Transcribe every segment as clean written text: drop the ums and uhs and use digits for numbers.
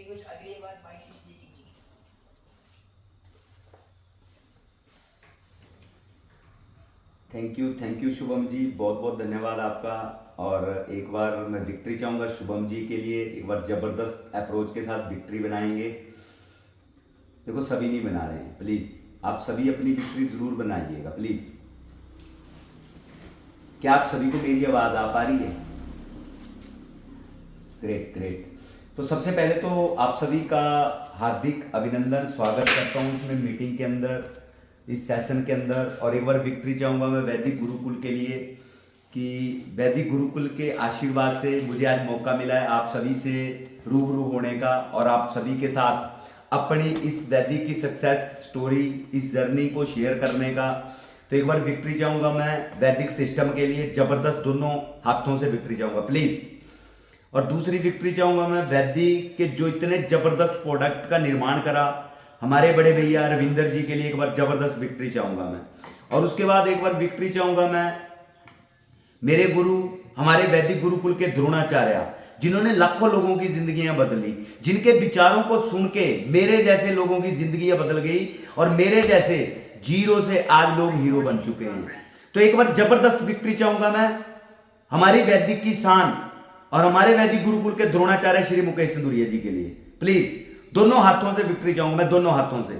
Videos अगली बार bye देखेंगे। Thank you Shubham ji, बहुत बहुत धन्यवाद आपका। और एक बार मैं विक्ट्री चाहूँगा शुभम जी के लिए, एक बार ज़बरदस्त अप्रोच के साथ विक्ट्री बनाएंगे। देखो सभी नहीं बना रहे हैं, प्लीज़ आप सभी अपनी विक्ट्री ज़रूर बनाइएगा प्लीज़। क्या आप सभी को मेरी आवाज़ आ पा रही है? Great great. तो सबसे पहले तो आप सभी का हार्दिक अभिनंदन, स्वागत करता हूँ इसमें मीटिंग के अंदर, इस सेशन के अंदर। और एक बार विक्ट्री चाहूँगा मैं वैदिक गुरुकुल के लिए कि वैदिक गुरुकुल के आशीर्वाद से मुझे आज मौका मिला है आप सभी से रूबरू होने का और आप सभी के साथ अपनी इस वैदिक की सक्सेस स्टोरी, इस जर्नी को शेयर करने का। तो एक बार विक्ट्री चाहूँगा मैं वैदिक सिस्टम के लिए, ज़बरदस्त दोनों हाथों से विक्ट्री चाहूँगा प्लीज़। और दूसरी विक्ट्री चाहूँगा मैं वैदिक के जो इतने ज़बरदस्त प्रोडक्ट का निर्माण करा हमारे बड़े भैया रविंदर जी के लिए, एक बार ज़बरदस्त विक्ट्री चाहूँगा मैं। और उसके बाद एक बार विक्ट्री चाहूँगा मैं मेरे गुरु, हमारे वैदिक गुरुकुल के द्रोणाचार्य, जिन्होंने लाखों लोगों की जिंदगियां बदली, जिनके विचारों को सुन के मेरे जैसे लोगों की जिंदगियां बदल गई और मेरे जैसे जीरो से आज लोग हीरो बन चुके हैं। तो एक बार जबरदस्त विक्ट्री चाहूंगा मैं हमारी वैदिक की शान और हमारे वैदिक गुरुकुल के द्रोणाचार्य श्री मुकेश सिंदूरिया जी के लिए। प्लीज दोनों हाथों से विक्ट्री चाहूंगा मैं, दोनों हाथों से।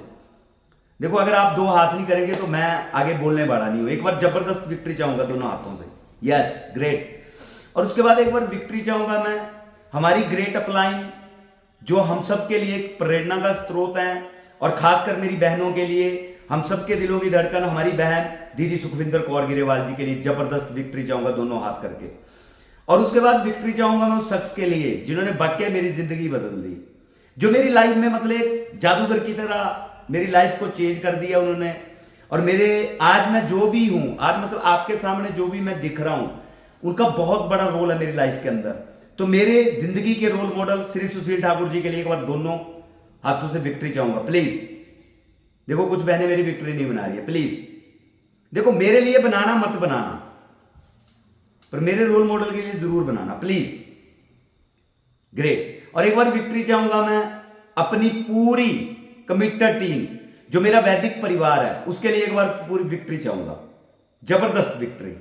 देखो अगर आप दो हाथ नहीं करेंगे तो मैं आगे बोलने वाला नहीं हूं। एक बार जबरदस्त विक्ट्री चाहूंगा दोनों हाथों से। Yes great. और उसके बाद एक बार विक्ट्री चाहूंगा मैं हमारी ग्रेट अपलाइन, जो हम सब के लिए एक प्रेरणा का स्रोत है और खासकर मेरी बहनों के लिए, हम सबके दिलों की धड़कन हमारी बहन दीदी सुखविंदर कौर गिरेवाल जी के लिए जबरदस्त विक्ट्री चाहूंगा दोनों हाथ करके। और उसके बाद विक्ट्री चाहूंगा मैं उस शख्स के लिए जिन्होंने वाकई मेरी जिंदगी बदल दी, जो मेरी लाइफ में मतलब एक जादूगर की तरह मेरी लाइफ को चेंज कर दिया उन्होंने। और मेरे आज मैं जो भी हूं, आज मतलब आपके सामने जो भी मैं दिख रहा हूं, उनका बहुत बड़ा रोल है मेरी लाइफ के अंदर। तो मेरे जिंदगी के रोल मॉडल श्री सुशील ठाकुर जी के लिए एक बार दोनों हाथों से विक्ट्री चाहूंगा प्लीज। देखो कुछ बहनें मेरी विक्ट्री नहीं बना रही है, प्लीज देखो मेरे लिए बनाना मत बनाना, पर मेरे रोल मॉडल के लिए जरूर बनाना प्लीज। ग्रेट। और एक बार विक्ट्री चाहूंगा मैं अपनी पूरी कमिटेड टीम, जो मेरा वैदिक परिवार है, उसके लिए एक बार पूरी विक्ट्री चाहूंगा, जबरदस्त विक्ट्री।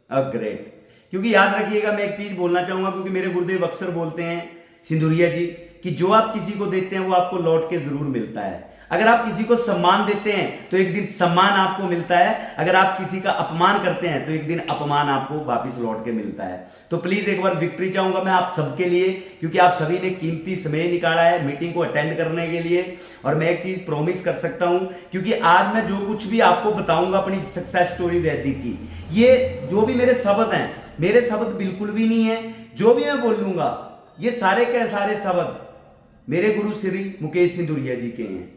अब ग्रेट। क्योंकि याद रखिएगा मैं एक चीज बोलना चाहूंगा, क्योंकि मेरे गुरुदेव अक्सर बोलते हैं सिंदूरिया जी कि जो आप किसी को देते हैं वो आपको लौट के जरूर मिलता है। अगर आप किसी को सम्मान देते हैं तो एक दिन सम्मान आपको मिलता है, अगर आप किसी का अपमान करते हैं तो एक दिन अपमान आपको वापस लौट के मिलता है। तो प्लीज एक बार विक्ट्री चाहूंगा मैं आप सबके लिए, क्योंकि आप सभी ने कीमती समय निकाला है मीटिंग को अटेंड करने के लिए। और मैं एक चीज प्रॉमिस कर सकता हूं, क्योंकि आज मैं जो कुछ भी आपको बताऊंगा अपनी सक्सेस स्टोरी वैदिक की, ये जो भी मेरे शब्द हैं, मेरे शब्द बिल्कुल भी नहीं है। जो भी मैं बोलूंगा ये सारे के सारे शब्द मेरे गुरु श्री मुकेश सिंदूरिया जी के हैं,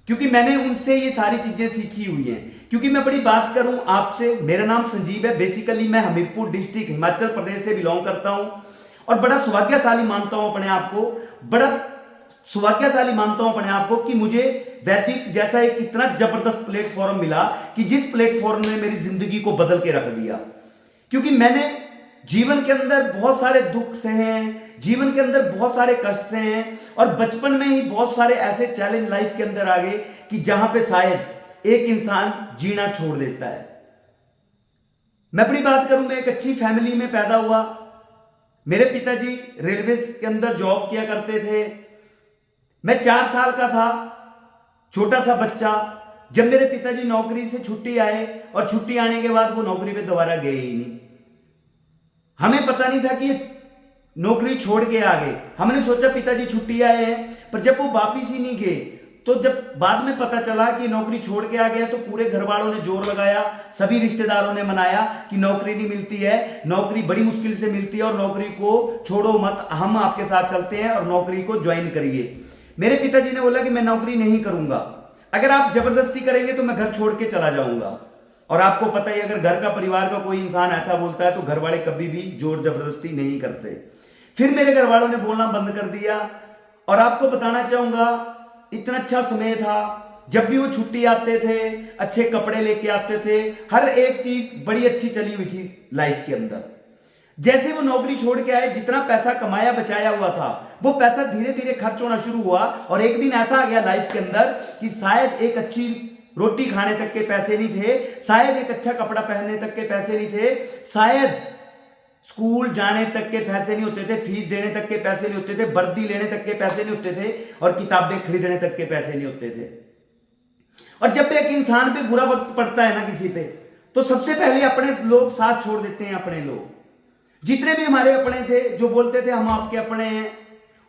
क्योंकि मैंने उनसे ये सारी चीजें सीखी हुई हैं। क्योंकि मैं बड़ी बात करूं आपसे, मेरा नाम संजीव है, बेसिकली मैं हमीरपुर डिस्ट्रिक्ट हिमाचल प्रदेश से बिलोंग करता हूं और बड़ा सौभाग्यशाली मानता हूं अपने आप को, बड़ा सौभाग्यशाली मानता हूं अपने आप को कि मुझे वैदिक जैसा एक इतना जबरदस्त प्लेटफॉर्म मिला कि जिस प्लेटफॉर्म ने मेरी जिंदगी को बदल के रख दिया। क्योंकि मैंने जीवन के अंदर बहुत सारे दुख सहे हैं, जीवन के अंदर बहुत सारे कष्ट सहे हैं और बचपन में ही बहुत सारे ऐसे चैलेंज लाइफ के अंदर आ गए कि जहां पे शायद एक इंसान जीना छोड़ देता है। मैं अपनी बात करूं, मैं एक अच्छी फैमिली में पैदा हुआ। मेरे पिताजी रेलवे के अंदर जॉब किया करते थे। मैं 4 साल का था, छोटा सा बच्चा, जब मेरे पिताजी नौकरी से छुट्टी आए और छुट्टी आने के बाद वो नौकरी पे दोबारा गए ही नहीं। हमें पता नहीं था कि नौकरी छोड़ के आ गए। हमने सोचा पिताजी छुट्टी आए हैं, पर जब वो वापिस ही नहीं गए तो जब बाद में पता चला कि नौकरी छोड़ के आ गया तो पूरे घर वालों ने जोर लगाया, सभी रिश्तेदारों ने मनाया कि नौकरी नहीं मिलती है, नौकरी बड़ी मुश्किल से मिलती है और नौकरी को छोड़ो मत, हम आपके साथ चलते हैं और नौकरी को ज्वाइन करिए। मेरे पिताजी ने बोला कि मैं नौकरी नहीं करूंगा, अगर आप जबरदस्ती करेंगे तो मैं घर छोड़ के चला जाऊंगा। और आपको पता ही अगर घर का परिवार का कोई इंसान ऐसा बोलता है तो घर वाले कभी भी जोर जबरदस्ती नहीं करते। फिर मेरे घर वालों ने बोलना बंद कर दिया। और आपको बताना चाहूंगा इतना अच्छा समय था, जब भी वो छुट्टी आते थे अच्छे कपड़े लेके आते थे, हर एक चीज बड़ी अच्छी चली हुई थी लाइफ के अंदर। जैसे वो नौकरी छोड़ के आए, जितना पैसा कमाया बचाया हुआ था वो पैसा धीरे धीरे खर्च होना शुरू हुआ, और एक दिन ऐसा आ गया लाइफ के अंदर कि शायद एक अच्छी रोटी खाने तक के पैसे नहीं थे, शायद एक अच्छा कपड़ा पहनने तक के पैसे नहीं थे, शायद स्कूल जाने तक के पैसे नहीं होते थे, फीस देने तक के पैसे नहीं होते थे, वर्दी लेने तक के पैसे नहीं होते थे, और किताबें खरीदने तक के पैसे नहीं होते थे। और जब एक इंसान पे बुरा वक्त पड़ता है ना किसी पे, तो सबसे पहले अपने लोग साथ छोड़ देते हैं। अपने लोग जितने भी हमारे अपने थे, जो बोलते थे हम आपके अपने हैं,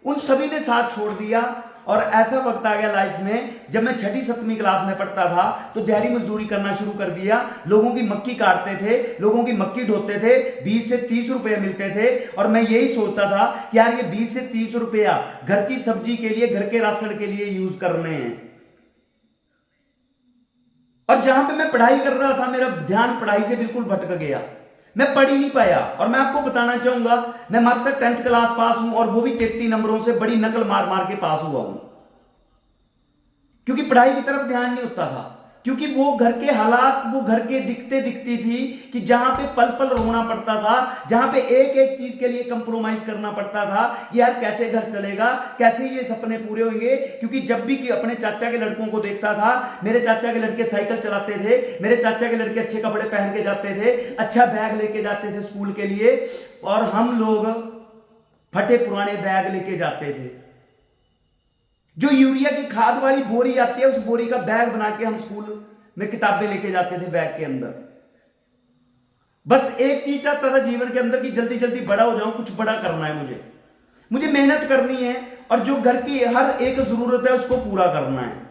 उन सभी ने साथ छोड़ दिया। और ऐसा वक्त आ गया लाइफ में, जब मैं 6ठी 7वीं क्लास में पढ़ता था तो दिहाड़ी मजदूरी करना शुरू कर दिया। लोगों की मक्की काटते थे, लोगों की मक्की ढोते थे, 20 से 30 रुपए मिलते थे। और मैं यही सोचता था कि यार ये 20 से 30 रुपया घर की सब्जी के लिए, घर के राशन के लिए यूज करने हैं। और जहां पे मैं पढ़ाई कर रहा था, मेरा ध्यान पढ़ाई से बिल्कुल भटक गया, मैं पढ़ ही नहीं पाया। और मैं आपको बताना चाहूंगा, मैं मात्र 10th क्लास पास हूं, और वो भी 33 नंबरों से, बड़ी नकल मार मार के पास हुआ हूं, क्योंकि पढ़ाई की तरफ ध्यान नहीं होता था। क्योंकि वो घर के हालात, वो घर के दिखते दिखती थी कि जहां पे पल पल रोना पड़ता था, जहां पे एक एक चीज के लिए कंप्रोमाइज करना पड़ता था कि यार कैसे घर चलेगा, कैसे ये सपने पूरे होंगे। क्योंकि जब भी कि अपने चाचा के लड़कों को देखता था, मेरे चाचा के लड़के साइकिल चलाते थे, मेरे चाचा के लड़के अच्छे कपड़े पहन के जाते थे, अच्छा बैग लेके जाते थे स्कूल के लिए, और हम लोग फटे पुराने बैग लेके जाते थे। जो यूरिया की खाद वाली बोरी आती है, उस बोरी का बैग बना के हम स्कूल में किताबें लेके जाते थे बैग के अंदर। बस एक चीज चाहता था जीवन के अंदर कि जल्दी जल्दी बड़ा हो जाऊं, कुछ बड़ा करना है मुझे मेहनत करनी है, और जो घर की हर एक जरूरत है उसको पूरा करना है।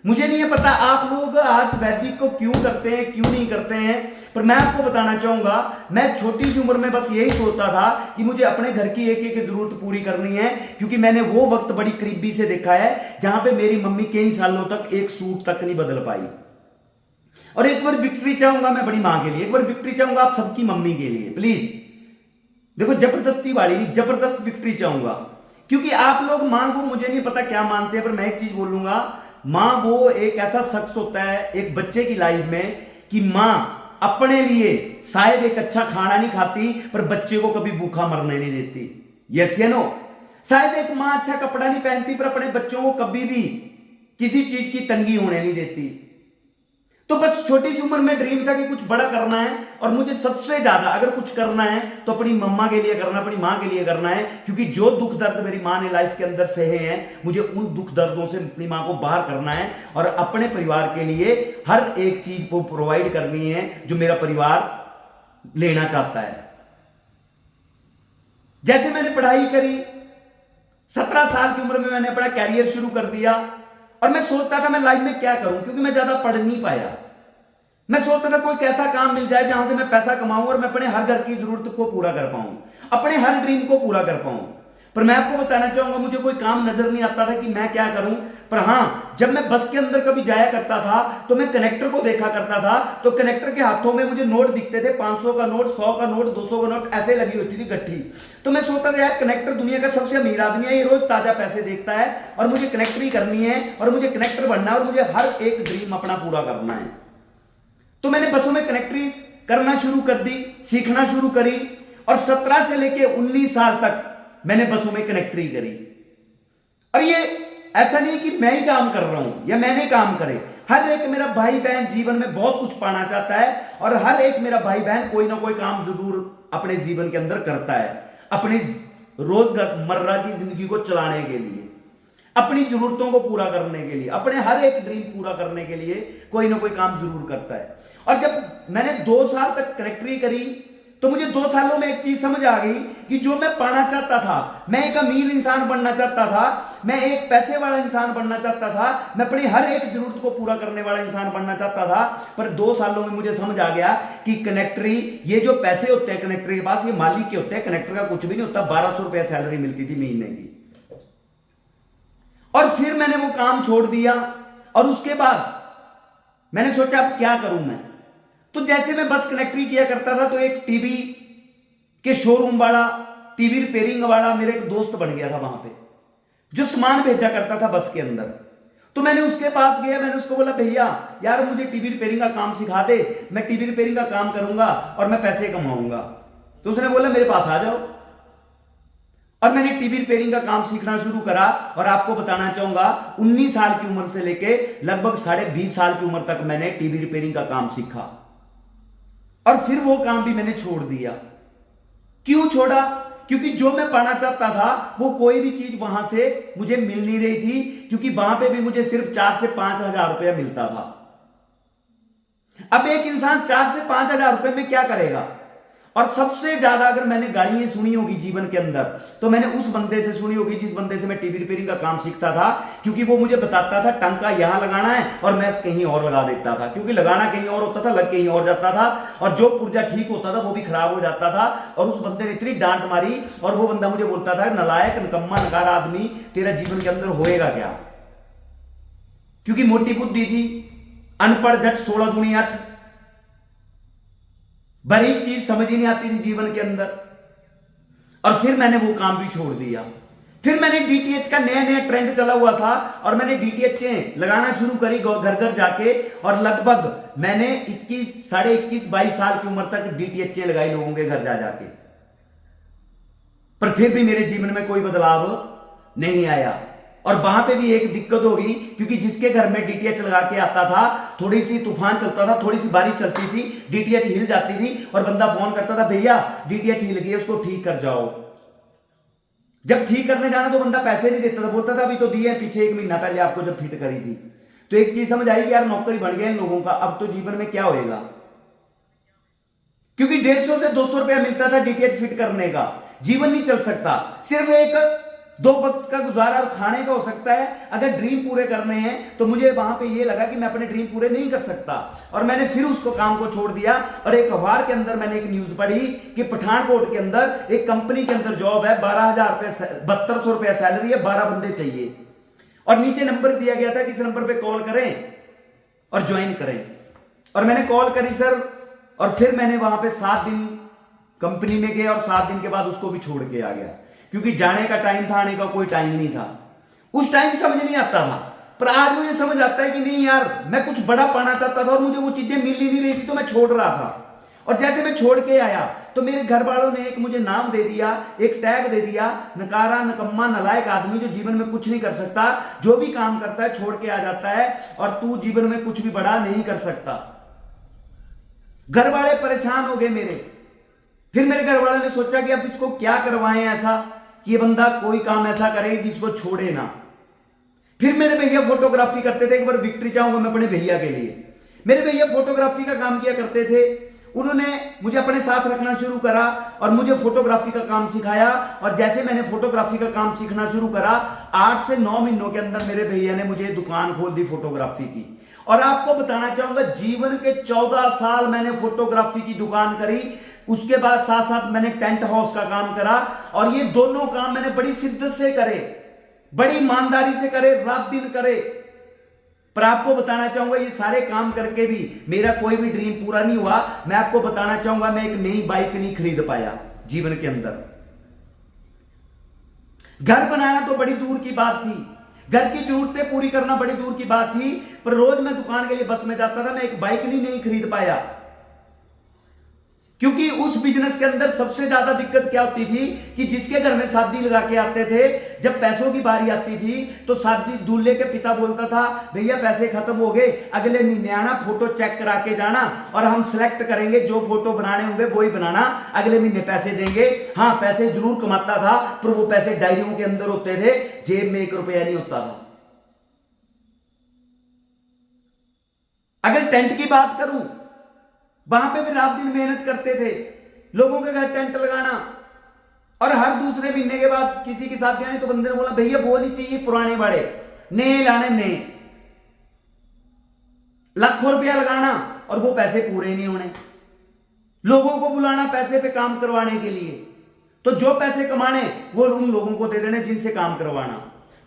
मुझे नहीं है पता आप लोग आज वैदिक को क्यों करते हैं, क्यों नहीं करते हैं, पर मैं आपको बताना चाहूंगा, मैं छोटी सी उम्र में बस यही सोचता था कि मुझे अपने घर की एक एक जरूरत पूरी करनी है। क्योंकि मैंने वो वक्त बड़ी करीबी से देखा है जहां पे मेरी मम्मी कई सालों तक एक सूट तक नहीं बदल पाई। और एक बार विक्ट्री चाहूंगा मैं बड़ी मां के लिए, एक बार विक्ट्री चाहूंगा आप सबकी मम्मी के लिए, प्लीज देखो, जबरदस्ती वाली नहीं, जबरदस्त विक्ट्री चाहूंगा। क्योंकि आप लोग मां को, मुझे नहीं पता क्या मानते हैं, पर मैं एक चीज बोलूंगा, मां वो एक ऐसा शख्स होता है एक बच्चे की लाइफ में कि मां अपने लिए शायद एक अच्छा खाना नहीं खाती, पर बच्चे को कभी भूखा मरने नहीं देती। यस या नो? शायद एक मां अच्छा कपड़ा नहीं पहनती, पर अपने बच्चों को कभी भी किसी चीज की तंगी होने नहीं देती। तो बस छोटी सी उम्र में ड्रीम था कि कुछ बड़ा करना है, और मुझे सबसे ज्यादा अगर कुछ करना है तो अपनी मम्मा के लिए करना, अपनी मां के लिए करना है। क्योंकि जो दुख दर्द मेरी मां ने लाइफ के अंदर सहे हैं, मुझे उन दुख दर्दों से अपनी मां को बाहर करना है, और अपने परिवार के लिए हर एक चीज को प्रोवाइड करनी है जो मेरा परिवार लेना चाहता है। जैसे मैंने पढ़ाई करी, 17 साल की उम्र में मैंने अपना कैरियर शुरू कर दिया, और मैं सोचता था मैं लाइफ में क्या करूं, क्योंकि मैं ज्यादा पढ़ नहीं पाया। मैं सोचता था कोई कैसा काम मिल जाए जहां से मैं पैसा कमाऊं और मैं अपने हर घर की जरूरत को पूरा कर पाऊं, अपने हर ड्रीम को पूरा कर पाऊं। पर मैं आपको बताना चाहूंगा, मुझे कोई काम नजर नहीं आता था कि मैं क्या करूं। पर हां, जब मैं बस के अंदर कभी जाया करता था तो मैं कनेक्टर को देखा करता था, तो कनेक्टर के हाथों में मुझे नोट दिखते थे, 500 का नोट, 100 का नोट, 200 का नोट, ऐसे लगी होती थी गट्ठी। तो मैं सोचता था यार कनेक्टर दुनिया का सबसे अमीर आदमी है, ये रोज ताजा पैसे देखता है, और मुझे कनेक्टरी करनी है, और मुझे कनेक्टर बनना है, और मुझे हर एक ड्रीम अपना पूरा करना है। तो मैंने बसों में कनेक्टरी करना शुरू कर दी, सीखना शुरू करी, और 17 से लेके 19 साल तक मैंने बसों में कनेक्टरी करी। और ये ऐसा नहीं कि मैं ही काम कर रहा हूं या मैंने काम करे, हर एक मेरा भाई बहन जीवन में बहुत कुछ पाना चाहता है, और हर एक मेरा भाई बहन कोई ना कोई काम जरूर अपने जीवन के अंदर करता है, अपनी रोजमर्रा की जिंदगी को चलाने के लिए, अपनी जरूरतों को पूरा करने के लिए, अपने हर एक ड्रीम पूरा करने के लिए कोई ना कोई काम जरूर करता है। और जब मैंने 2 साल तक कलेक्टरी करी, तो मुझे 2 सालों में एक चीज समझ आ गई कि जो मैं पाना चाहता था, मैं एक अमीर इंसान बनना चाहता था, मैं एक पैसे वाला इंसान बनना चाहता था, मैं अपनी हर एक जरूरत को पूरा करने वाला इंसान बनना चाहता था। पर 2 सालों में मुझे समझ आ गया कि कनेक्टरी, ये जो पैसे होते हैं कनेक्टरी के पास, ये मालिक के होते हैं, कनेक्टर का कुछ भी नहीं होता। 1200 रुपया सैलरी मिलती थी महीने की। और फिर मैंने वो काम छोड़ दिया, और उसके बाद मैंने सोचा अब क्या करूं मैं। तो जैसे मैं बस कनेक्टरी किया करता था, तो एक टीवी के शोरूम वाला, टीवी रिपेयरिंग वाला मेरा एक दोस्त बन गया था वहां पे, जो सामान भेजा करता था बस के अंदर। तो मैंने उसके पास गया, मैंने उसको बोला भैया यार मुझे टीवी रिपेयरिंग का काम सिखा दे, मैं टीवी रिपेयरिंग का काम करूंगा और मैं पैसे कमाऊंगा। तो उसने बोला मेरे पास आ जाओ। और मैंने टीवी रिपेयरिंग का काम सीखना शुरू करा। और आपको बताना चाहूंगा 19 साल की उम्र से लेके लगभग 20.5 साल की उम्र तक मैंने टीवी रिपेयरिंग का काम सीखा। और फिर वो काम भी मैंने छोड़ दिया। क्यों छोड़ा? क्योंकि जो मैं पाना चाहता था वो कोई भी चीज वहां से मुझे मिल नहीं रही थी, क्योंकि वहां पे भी मुझे सिर्फ 4 से 5 हजार रुपया मिलता था। अब एक इंसान 4 से 5 हजार रुपए में क्या करेगा? और सबसे ज्यादा अगर मैंने गालियां सुनी होगी जीवन के अंदर, तो मैंने उस बंदे से सुनी होगी जिस बंदे से मैं टीवी रिपेयरिंग का काम सीखता था। क्योंकि वो मुझे बताता था टंका यहां लगाना है और मैं कहीं और लगा देता था, क्योंकि लगाना कहीं और होता था, लग कहीं और जाता था, और जो पुर्जा ठीक होता था वो भी खराब हो जाता था। और उस बंदे ने इतनी डांट मारी, और वो बंदा मुझे बोलता था नलायक, निकम्मा, नकार आदमी, तेरा जीवन के अंदर होएगा क्या? क्योंकि मोटी बुद्धि थी, अनपढ़ जट 16 दूनी 8, बारीक चीज समझ ही नहीं आती थी जीवन के अंदर। और फिर मैंने वो काम भी छोड़ दिया। फिर मैंने डीटीएच का नया नया ट्रेंड चला हुआ था, और मैंने डीटीएच लगाना शुरू करी घर घर जाके। और लगभग मैंने 21 साल की उम्र तक डीटीएच लगाई लोगों के घर जा जाके। पर फिर भी मेरे जीवन में कोई बदलाव नहीं आया। और वहां पे भी एक दिक्कत होगी, क्योंकि जिसके घर में डीटीएच लगा के आता था, थोड़ी सी तूफान चलता था, थोड़ी सी बारिश चलती थी, डीटीएच हिल जाती थी, और बंदा फोन करता था भैया डीटीएच हिल गई, उसको ठीक कर जाओ। जब ठीक करने जाना तो बंदा पैसे नहीं देता था, बोलता था अभी तो दिए पीछे 1 महीना पहले आपको जब फिट करी थी। तो एक चीज समझ आई कि यार नौकरी बढ़ गया इन लोगों का, अब तो जीवन में क्या होएगा? क्योंकि 150 से 200 रुपया मिलता था डीटीएच फिट करने का, जीवन नहीं चल सकता। सिर्फ एक 2 वक्त का गुजारा और खाने का हो सकता है। अगर ड्रीम पूरे करने हैं तो मुझे वहां पे ये लगा कि मैं अपने ड्रीम पूरे नहीं कर सकता, और मैंने फिर उसको काम को छोड़ दिया। और एक अखबार के अंदर मैंने एक न्यूज पढ़ी कि पठानकोट के अंदर एक कंपनी के अंदर जॉब है, 12,000 रुपए, 7200 रुपया सैलरी है, 12 बंदे चाहिए। और नीचे नंबर दिया गया था कि इस नंबर पे कॉल करें और ज्वाइन करें। और मैंने कॉल करी सर, और फिर मैंने वहां पे 7 दिन कंपनी में गया, और 7 दिन के बाद उसको भी छोड़ के आ गया, क्योंकि जाने का टाइम था, आने का कोई टाइम नहीं था। उस टाइम समझ नहीं आता था, पर आज मुझे समझ आता है कि नहीं यार, मैं कुछ बड़ा पाना चाहता था और मुझे वो चीजें मिल ही नहीं रही थी, तो मैं छोड़ रहा था। और जैसे मैं छोड़ के आया तो मेरे घर वालों ने एक मुझे नाम दे दिया, एक टैग दे दिया, नकारा, निकम्मा, नालायक आदमी, जो जीवन में कुछ नहीं कर सकता, जो भी काम करता है छोड़ के आ जाता है, और तू जीवन में कुछ भी बड़ा नहीं कर सकता। घर वाले परेशान हो गए मेरे। फिर मेरे घर वालों ने सोचा कि अब इसको क्या करवाएं ऐसा कि ये बंदा कोई काम ऐसा करे जिसको छोड़े ना। फिर मेरे भैया फोटोग्राफी करते थे, एक बार विक्ट्री चाहूंगा मैं अपने भैया के लिए। मेरे भैया फोटोग्राफी का काम किया करते थे, उन्होंने मुझे अपने साथ रखना शुरू करा और मुझे फोटोग्राफी का काम सिखाया। और जैसे मैंने फोटोग्राफी का काम सीखना शुरू करा, 8 से 9 महीनों के अंदर मेरे भैया ने मुझे दुकान खोल दी फोटोग्राफी की। और आपको बताना चाहूंगा, जीवन के 14 साल मैंने फोटोग्राफी की दुकान करी। उसके बाद साथ साथ मैंने टेंट हाउस का काम करा, और ये दोनों काम मैंने बड़ी शिद्दत से करे, बड़ी ईमानदारी से करे, रात दिन करे। पर आपको बताना चाहूंगा, ये सारे काम करके भी मेरा कोई भी ड्रीम पूरा नहीं हुआ। मैं आपको बताना चाहूंगा, मैं एक नई बाइक नहीं खरीद पाया जीवन के अंदर। घर बनाना तो बड़ी दूर की बात थी, घर की जरूरतें पूरी करना बड़ी दूर की बात थी, पर रोज मैं दुकान के लिए बस में जाता था, मैं एक बाइक नहीं खरीद पाया। क्योंकि उस बिजनेस के अंदर सबसे ज्यादा दिक्कत क्या होती थी कि जिसके घर में शादी लगा के आते थे, जब पैसों की बारी आती थी तो शादी दूल्हे के पिता बोलता था भैया पैसे खत्म हो गए, अगले महीने आना, फोटो चेक करा के जाना, और हम सिलेक्ट करेंगे, जो फोटो बनाने होंगे वही बनाना, अगले महीने पैसे देंगे। हाँ, पैसे जरूर कमाता था, पर वो पैसे डायरियों के अंदर होते थे, जेब में 1 रुपया नहीं होता था। अगर टेंट की बात करूं, वहां पे भी रात दिन मेहनत करते थे, लोगों के घर टेंट लगाना, और हर दूसरे महीने के बाद किसी की शादी आनी तो बंदे ने बोला भैया वो नहीं चाहिए, पुराने वाले नए लाने, नए। लाखों रुपया लगाना और वो पैसे पूरे नहीं होने, लोगों को बुलाना पैसे पे काम करवाने के लिए, तो जो पैसे कमाने वो उन लोगों को दे देने जिनसे काम करवाना।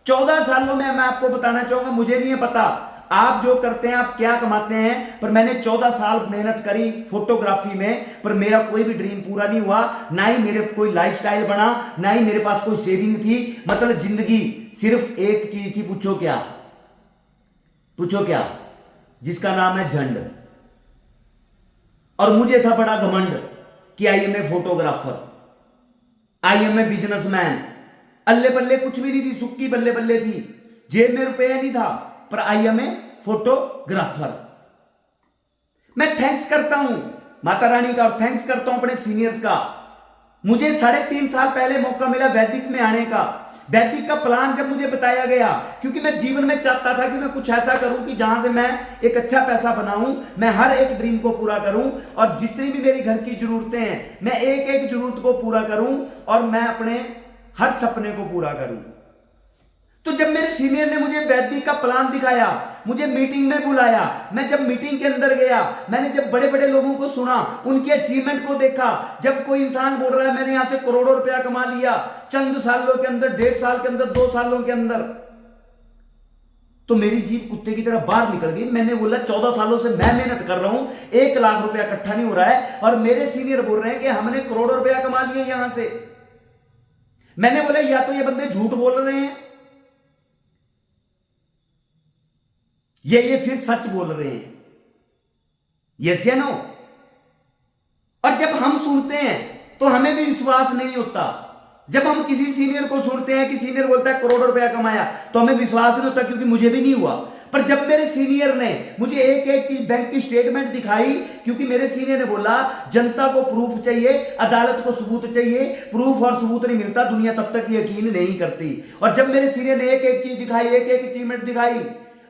14 सालों में मैं आपको बताना चाहूंगा, मुझे नहीं है पता आप जो करते हैं आप क्या कमाते हैं, पर मैंने 14 साल मेहनत करी फोटोग्राफी में, पर मेरा कोई भी ड्रीम पूरा नहीं हुआ, ना ही मेरे कोई लाइफस्टाइल बना, ना ही मेरे पास कोई सेविंग थी। मतलब जिंदगी सिर्फ एक चीज थी, पूछो क्या? पूछो क्या? जिसका नाम है झंड। और मुझे था बड़ा घमंड कि I am a photographer, I am a businessman. अल्ले बल्ले कुछ भी नहीं थी, सुक्की बल्ले बल्ले थी, जेब में रुपया नहीं था, पर आई एम ए फोटोग्राफर। मैं थैंक्स करता हूं माता रानी का और थैंक्स करता हूं अपने सीनियर्स का। मुझे 3.5 साल पहले मौका मिला वैदिक में आने का। वैदिक का प्लान जब मुझे बताया गया, क्योंकि मैं जीवन में चाहता था कि मैं कुछ ऐसा करूं कि जहां से मैं एक अच्छा पैसा बनाऊं, मैं हर एक ड्रीम को पूरा करूं और जितनी भी मेरी घर की जरूरतें हैं मैं एक एक जरूरत को पूरा करूं और मैं अपने हर सपने को पूरा करूं। तो जब मेरे सीनियर ने मुझे वैदिक का प्लान दिखाया, मुझे मीटिंग में बुलाया, मैं जब मीटिंग के अंदर गया, मैंने जब बड़े बड़े लोगों को सुना, उनके अचीवमेंट को देखा, जब कोई इंसान बोल रहा है मैंने यहां से करोड़ों रुपया कमा लिया चंद सालों के अंदर, 1.5 साल के अंदर, 2 सालों के अंदर, तो मेरी जीभ कुत्ते की तरह बाहर निकल गई। मैंने बोला 14 सालों से मैं मेहनत कर रहा हूं, 1 लाख रुपया इकट्ठा नहीं हो रहा है और मेरे सीनियर बोल रहे हैं कि हमने करोड़ों रुपया कमा लिए यहां से। मैंने बोला या तो ये बंदे झूठ बोल रहे हैं ये फिर सच बोल रहे हैं। यस या नो? और जब हम सुनते हैं तो हमें भी विश्वास नहीं होता। जब हम किसी सीनियर को सुनते हैं कि सीनियर बोलता है करोड़ों रुपया कमाया, तो हमें विश्वास नहीं होता, क्योंकि मुझे भी नहीं हुआ। पर जब मेरे सीनियर ने मुझे एक एक चीज, बैंक की स्टेटमेंट दिखाई, क्योंकि मेरे सीनियर ने बोला जनता को प्रूफ चाहिए, अदालत को सबूत चाहिए, प्रूफ और सबूत नहीं मिलता दुनिया तब तक यकीन नहीं करती। और जब मेरे सीनियर ने एक एक चीज दिखाई, एक एक अचीवमेंट दिखाई,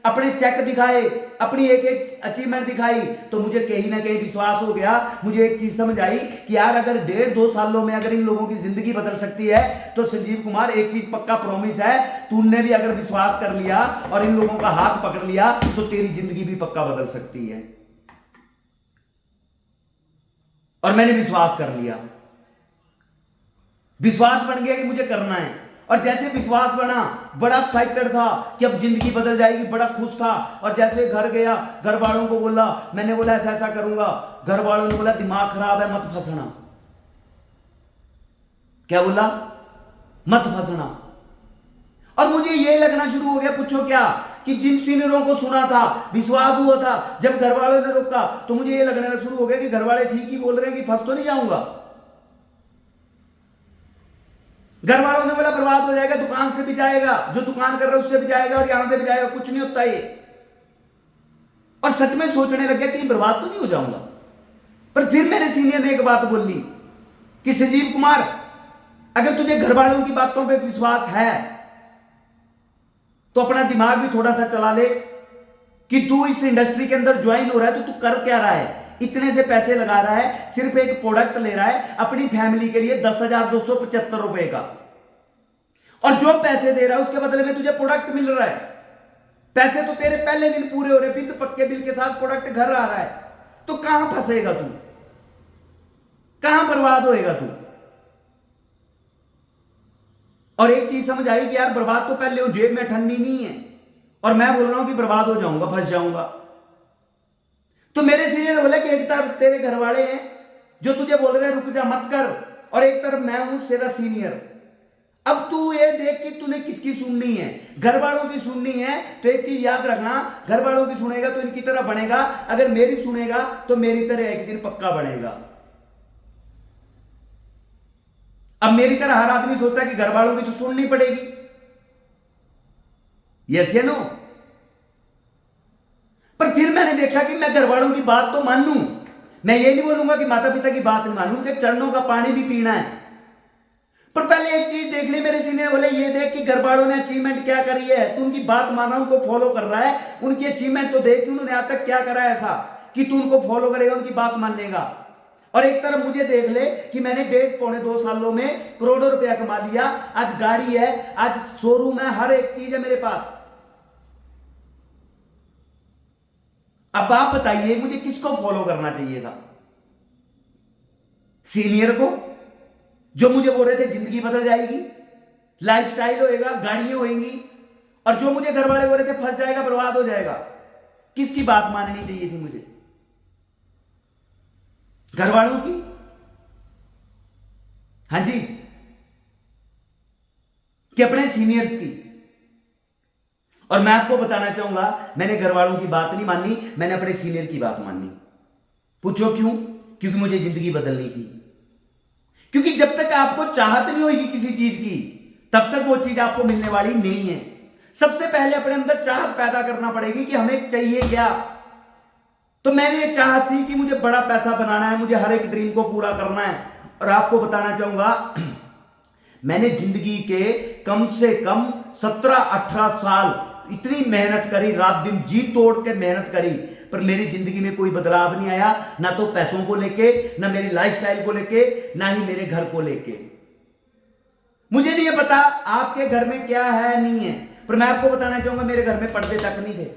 अपने चेक दिखाए, अपनी एक एक अचीवमेंट दिखाई, तो मुझे कहीं ना कहीं विश्वास हो गया। मुझे एक चीज समझ आई कि यार अगर 1.5-2 सालों में अगर इन लोगों की जिंदगी बदल सकती है, तो संजीव कुमार एक चीज पक्का प्रॉमिस है, तूने भी अगर विश्वास कर लिया और इन लोगों का हाथ पकड़ लिया तो तेरी जिंदगी भी पक्का बदल सकती है। और मैंने विश्वास कर लिया, विश्वास बन गया कि मुझे करना है। और जैसे विश्वास बना, बड़ा एक्साइटेड था कि अब जिंदगी बदल जाएगी, बड़ा खुश था। और जैसे घर गया, घर वालों को बोला, मैंने बोला ऐसा ऐसा करूंगा। घर वालों ने बोला दिमाग खराब है, मत फंसना। क्या बोला? मत फंसना। और मुझे ये लगना शुरू हो गया, पूछो क्या, कि जिन सीनियरों को सुना था, विश्वास हुआ था, जब घर वालों ने रोका तो मुझे ये लगना शुरू हो गया कि घर वाले ठीक ही बोल रहे हैं, कि फंस तो नहीं जाऊंगा। घर वालों ने बोला बर्बाद हो जाएगा, दुकान से भी जाएगा, जो दुकान कर रहा है उससे भी जाएगा और यहां से भी जाएगा, कुछ नहीं होता ये। और सच में सोचने लग गया कि बर्बाद तो नहीं हो जाऊंगा। पर फिर मेरे सीनियर ने एक बात बोली कि संजीव कुमार, अगर तुझे घर वालों की बातों पे विश्वास है तो अपना दिमाग भी थोड़ा सा चला ले कि तू इस इंडस्ट्री के अंदर ज्वाइन हो रहा है तो तू कर क्या रहा है। इतने से पैसे लगा रहा है, सिर्फ एक प्रोडक्ट ले रहा है अपनी फैमिली के लिए 10,275 रुपए का, और जो पैसे दे रहा है उसके बदले में तुझे प्रोडक्ट मिल रहा है। पैसे तो तेरे पहले दिन पूरे हो रहे, बिल पक्के बिल के साथ प्रोडक्ट घर आ रहा है, तो कहां फंसेगा तू, कहां बर्बाद होएगा तू। और एक चीज समझ आई कि यार बर्बाद तो पहले हो, जेब में ठंडी नहीं है, और मैं बोल रहा हूं कि बर्बाद हो जाऊंगा, फंस जाऊंगा। तो मेरे सीनियर ने बोला कि एक तरफ तेरे घर वाले हैं जो तुझे बोल रहे हैं रुक जा मत कर, और एक तरफ मैं हूं तेरा सीनियर। अब तू ये देख कि तूने किसकी सुननी है। घर वालों की सुननी है तो एक चीज याद रखना, घर वालों की सुनेगा तो इनकी तरह बनेगा, अगर मेरी सुनेगा तो मेरी तरह एक दिन पक्का बनेगा। अब मेरी तरह हर आदमी सोचता है कि घर वालों की तो सुननी पड़ेगी। यस या नो? पर फिर मैंने देखा कि मैं घर वालों की बात तो मानूं, मैं ये नहीं बोलूंगा कि माता पिता की बात नहीं मानूं, कि चरणों का पानी भी पीना है। पर पहले एक चीज देखनी, मेरे सीनियर बोले ये देख कि घर वालों ने अचीवमेंट क्या करी है, तू उनकी बात मान रहा है, उनको फॉलो कर रहा है, उनकी अचीवमेंट तो देख कि उन्होंने आज तक क्या करा है ऐसा कि तू उनको फॉलो करेगा, उनकी बात मानेगा। और एक तरफ मुझे देख ले कि मैंने 1.5-2 सालों में करोड़ों रुपया कमा लिया, आज गाड़ी है, आज शोरूम है, हर एक चीज है मेरे पास। अब आप बताइए मुझे किसको फॉलो करना चाहिए था? सीनियर को जो मुझे बोल रहे थे जिंदगी बदल जाएगी, लाइफस्टाइल होएगा, गाड़ियां होएंगी, और जो मुझे घर वाले बोल रहे थे फंस जाएगा, बर्बाद हो जाएगा। किसकी बात माननी चाहिए थी मुझे? घर वालों की? हाँ जी, कि अपने सीनियर्स की? और मैं आपको बताना चाहूंगा मैंने घर वालों की बात नहीं मानी, मैंने अपने सीनियर की बात मानी। पूछो क्यों? क्योंकि मुझे जिंदगी बदलनी थी। क्योंकि जब तक आपको चाहत नहीं होगी किसी चीज की, तब तक वो चीज आपको मिलने वाली नहीं है। सबसे पहले अपने अंदर चाहत पैदा करना पड़ेगी कि हमें चाहिए क्या। तो मैंने ये चाहत थी कि मुझे बड़ा पैसा बनाना है, मुझे हर एक ड्रीम को पूरा करना है। और आपको बताना चाहूंगा, मैंने जिंदगी के कम से कम 17-18 साल इतनी मेहनत करी, रात दिन जी तोड़ के मेहनत करी, पर मेरी जिंदगी में कोई बदलाव नहीं आया, ना तो पैसों को लेके, ना मेरी लाइफस्टाइल को लेके, ना ही मेरे घर को लेके। मुझे नहीं पता आपके घर में क्या है नहीं है, पर मैं आपको बताना चाहूंगा, मेरे घर में पर्दे तक नहीं थे,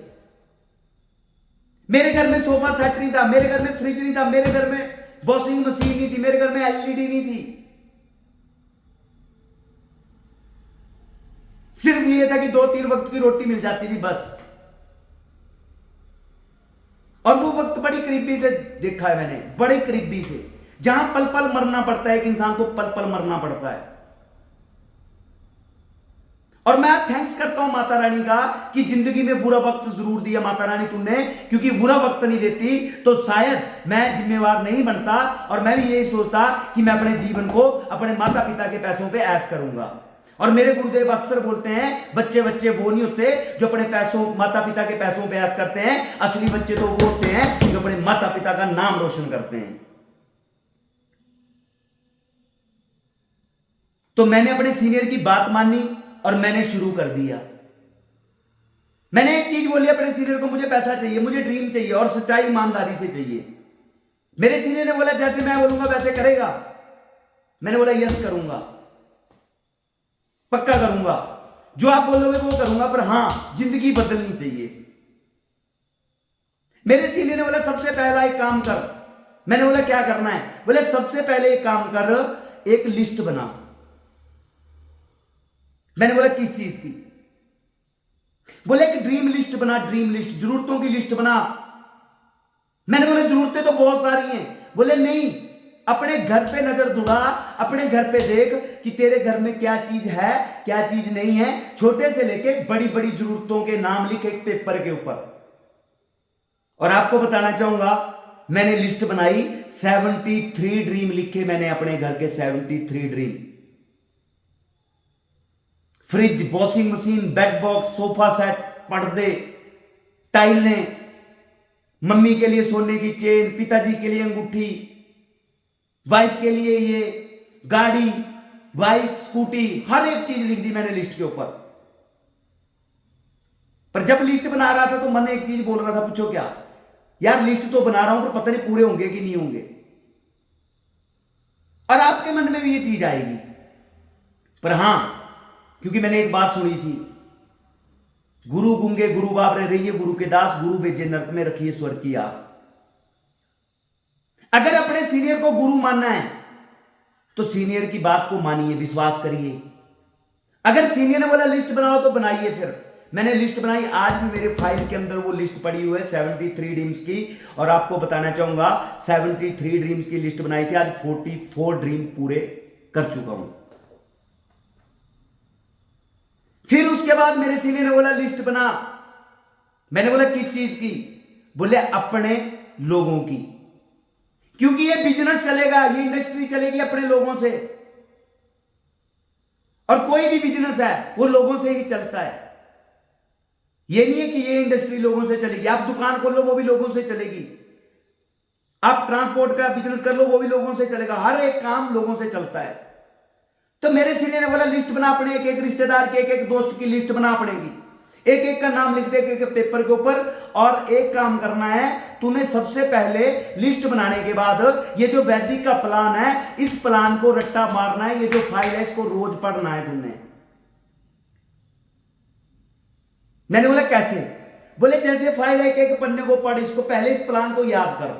मेरे घर में सोफा सेट नहीं था, मेरे घर में फ्रिज नहीं था, मेरे घर में वॉशिंग मशीन नहीं थी, मेरे घर में एलईडी नहीं थी। सिर्फ ये था कि 2-3 वक्त की रोटी मिल जाती थी बस। और वो वक्त बड़ी करीबी से देखा है मैंने, बड़ी करीबी से, जहां पल पल मरना पड़ता है, एक इंसान को पल पल मरना पड़ता है। और मैं थैंक्स करता हूं माता रानी का कि जिंदगी में बुरा वक्त जरूर दिया माता रानी तुमने, क्योंकि बुरा वक्त नहीं देती तो शायद मैं जिम्मेवार नहीं बनता, और मैं भी यही सोचता कि मैं अपने जीवन को अपने माता पिता के पैसों पे ऐश करूंगा। और मेरे गुरुदेव अक्सर बोलते हैं, बच्चे बच्चे वो नहीं होते जो अपने पैसों, माता पिता के पैसों पे ऐश करते हैं, असली बच्चे तो वो होते हैं जो अपने माता पिता का नाम रोशन करते हैं। तो मैंने अपने सीनियर की बात मानी और मैंने शुरू कर दिया। मैंने एक चीज बोली अपने सीनियर को, मुझे पैसा चाहिए, मुझे ड्रीम चाहिए, और सच्चाई ईमानदारी से चाहिए। मेरे सीनियर ने बोला जैसे मैं बोलूंगा वैसे करेगा। मैंने बोला यस करूंगा, पक्का करूंगा, जो आप बोलोगे वो करूंगा, पर हां जिंदगी बदलनी चाहिए। मेरे सीनियर ने बोला सबसे पहला एक काम कर। मैंने बोला क्या करना है? बोले सबसे पहले एक काम कर, एक लिस्ट बना। मैंने बोला किस चीज की? बोले एक ड्रीम लिस्ट बना, ड्रीम लिस्ट, जरूरतों की लिस्ट बना। मैंने बोला जरूरतें तो बहुत सारी हैं। बोले नहीं, अपने घर पे नजर दौड़ा, अपने घर पे देख कि तेरे घर में क्या चीज है, क्या चीज नहीं है। छोटे से लेके बड़ी बड़ी जरूरतों के नाम लिखे एक पेपर के ऊपर। और आपको बताना चाहूंगा, मैंने लिस्ट बनाई, 73 ड्रीम लिखे मैंने अपने घर के, 73 dream. Fridge, washing machine, bed box, sofa set, पर्दे, टाइलें, मम्मी के लिए सोने की चेन, पिताजी के लिए अंगूठी, वाइफ के लिए ये गाड़ी, बाइक, स्कूटी, हर एक चीज लिख दी मैंने लिस्ट के ऊपर। पर जब लिस्ट बना रहा था तो मन एक चीज बोल रहा था, पूछो क्या यार, लिस्ट तो बना रहा हूं पर पता नहीं पूरे होंगे कि नहीं होंगे। और आपके मन में भी ये चीज आएगी। पर हां, क्योंकि मैंने एक बात सुनी थी, गुरु गुंगे गुरु बाबरे रहिए गुरु के दास, गुरु भेजे नरक में रखिए स्वर्ग की आस। अगर अपने सीनियर को गुरु मानना है तो सीनियर की बात को मानिए, विश्वास करिए। अगर सीनियर ने बोला लिस्ट बनाओ तो बनाइए। फिर मैंने लिस्ट बनाई, आज भी मेरे फाइल के अंदर वो लिस्ट पड़ी हुई है 73 ड्रीम्स की। और आपको बताना चाहूंगा 73 ड्रीम्स की लिस्ट बनाई थी, आज 44 ड्रीम पूरे कर चुका हूं। फिर उसके बाद मेरे सीनियर ने बोला लिस्ट बना। मैंने बोला किस चीज की? बोले अपने लोगों की, क्योंकि ये बिजनेस चलेगा, ये इंडस्ट्री चलेगी अपने लोगों से। और कोई भी बिजनेस है वो लोगों से ही चलता है। ये नहीं है कि ये इंडस्ट्री लोगों से चलेगी, आप दुकान खोल लो वो भी लोगों से चलेगी, आप ट्रांसपोर्ट का बिजनेस कर लो वो भी लोगों से चलेगा, हर एक काम लोगों से चलता है। तो मेरे सीनियर ने बोला लिस्ट बना, अपने एक एक रिश्तेदार के, एक एक दोस्त की लिस्ट बना पड़ेगी, एक एक का नाम लिख दे एक एक पेपर के ऊपर। और एक काम करना है, तूने सबसे पहले लिस्ट बनाने के बाद ये जो वैदिक का प्लान है, इस प्लान को रट्टा मारना है, ये जो फाइल है इसको रोज पढ़ना है तुमने। मैंने बोला कैसे? बोले जैसे फाइल है, एक एक पन्ने को पढ़, इसको पहले इस प्लान को याद कर।